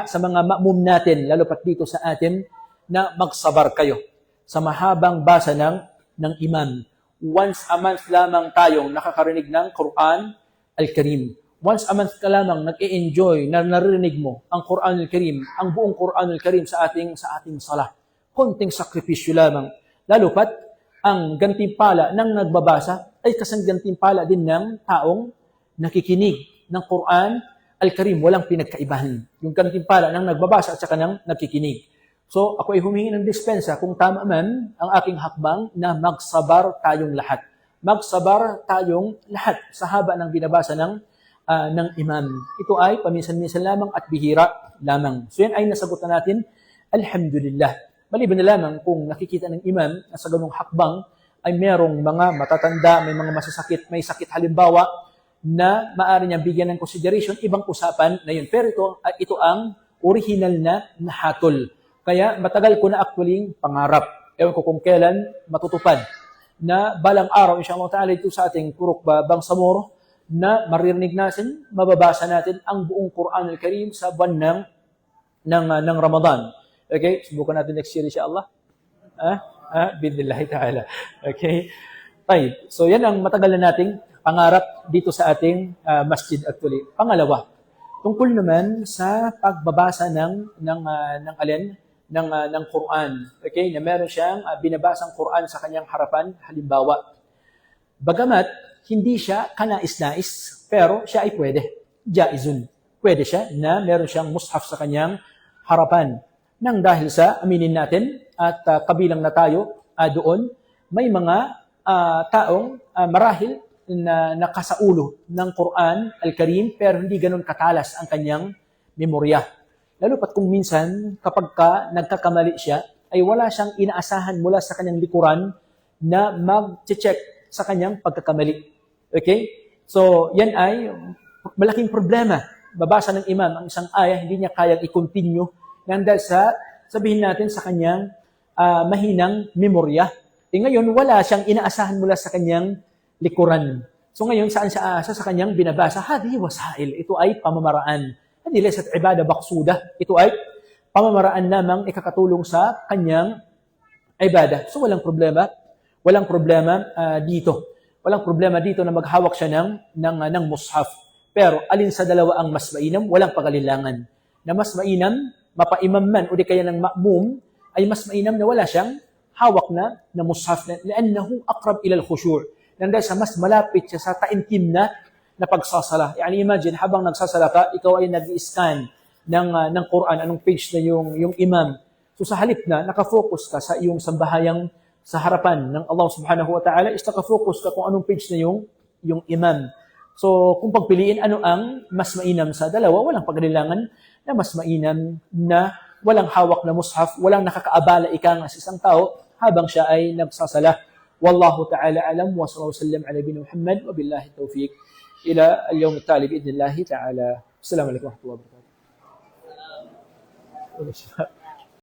sa mga ma'mum natin, lalo pat dito sa atin, na magsabar kayo sa mahabang basa ng imam. Once a month lamang tayong nakakarinig ng Quran Al-Karim. Once a month ka lamang nag-e-enjoy na naririnig mo ang Quran Al-Karim, ang buong Quran Al-Karim sa ating sala. Konting sakripisyo lamang. Lalo pat, ang gantimpala ng nagbabasa ay kasang gantimpala din ng taong nakikinig ng Quran Al-Karim. Walang pinagkaibahan. Yung gantimpala ng nagbabasa at saka ng nakikinig. So, ako ay humingi ng dispensa kung tama man ang aking hakbang na magsabar tayong lahat. Magsabar tayong lahat sa haba ng binabasa ng imam. Ito ay paminsan-minsan lamang at bihira lamang. So, yan ay nasagot na natin. Alhamdulillah. Maliban na lamang kung nakikita ng imam na sa ganung hakbang ay merong mga matatanda, may mga masasakit, may sakit halimbawa na maaari niyang bigyan ng consideration, ibang usapan na yun. Pero ito ang original na hatol. Kaya matagal ko na actually pangarap. Ewan ko kung kailan matutupad na balang araw, insyaAllah ta'ala, ito sa ating Purok Bangsamoro na maririnig natin, mababasa natin ang buong Quran Al-Karim sa buwan ng Ramadan. Okay? Subukan natin next year, insyaAllah. Bidnillahi ta'ala. Okay? Right. So, yan ang matagal na nating pangarap dito sa ating masjid actually. Pangalawa, tungkol naman sa pagbabasa ng Quran. Okay? Na meron siyang binabasang Quran sa kanyang harapan, halimbawa. Bagamat, hindi siya kanais-nais, pero siya ay pwede. Jaizun. Pwede siya na meron siyang mushaf sa kanyang harapan. Nang dahil sa, aminin natin, at kabilang na tayo doon, may mga taong marahil na nakasaulo ng Quran Al-Karim, pero hindi ganun katalas ang kanyang memorya. Lalo pat kung minsan, kapag nagkakamali siya, ay wala siyang inaasahan mula sa kanyang likuran na mag-check sa kanyang pagkakamali. Okay? So, yan ay malaking problema. Babasa ng imam ang isang ayah, hindi niya kayang i-continue dahil sa, sabihin natin, sa kanyang mahinang memorya. Ngayon, wala siyang inaasahan mula sa kanyang likuran. So ngayon, saan siya aasa? Sa kanyang binabasa? Hadi wasail. Ito ay pamamaraan. Hindi lesat ibada baksuda. Ito ay pamamaraan lamang ikakatulong sa kanyang ibada. So walang problema. Walang problema dito. Walang problema dito na maghawak siya ng mushaf. Pero alin sa dalawa ang mas mainam? Walang pagalilangan. Na mas mainam, mapaimam man o di kaya ng ma'mum, ay mas mainam na wala siyang hawak na mushaf. Liannahu aqrab ila al-khushu'. Nandang sa mas malapit siya sa taimtim na pagsasala. Yani imagine, habang nagsasala ka, ikaw ay nag-i-scan ng Quran, anong page na yung imam. So sa halip na, nakafocus ka sa iyong sambahayang sa harapan ng Allah subhanahu wa ta'ala, is nakafocus ka kung anong page na yung imam. So, kung pagpiliin ano ang mas mainam sa dalawa, walang pagkailangan na mas mainam na walang hawak na mushaf, walang nakakaabala ika nga sa isang tao habang siya ay nagsasala. Wallahu ta'ala alam wa sallallahu sallam ala bin Muhammad wa billahi tawfiq. Ila al-yawm at-tali bi'idhnillahi ta'ala. Assalamu alaikum wa rahmatullahi wa barakatuh.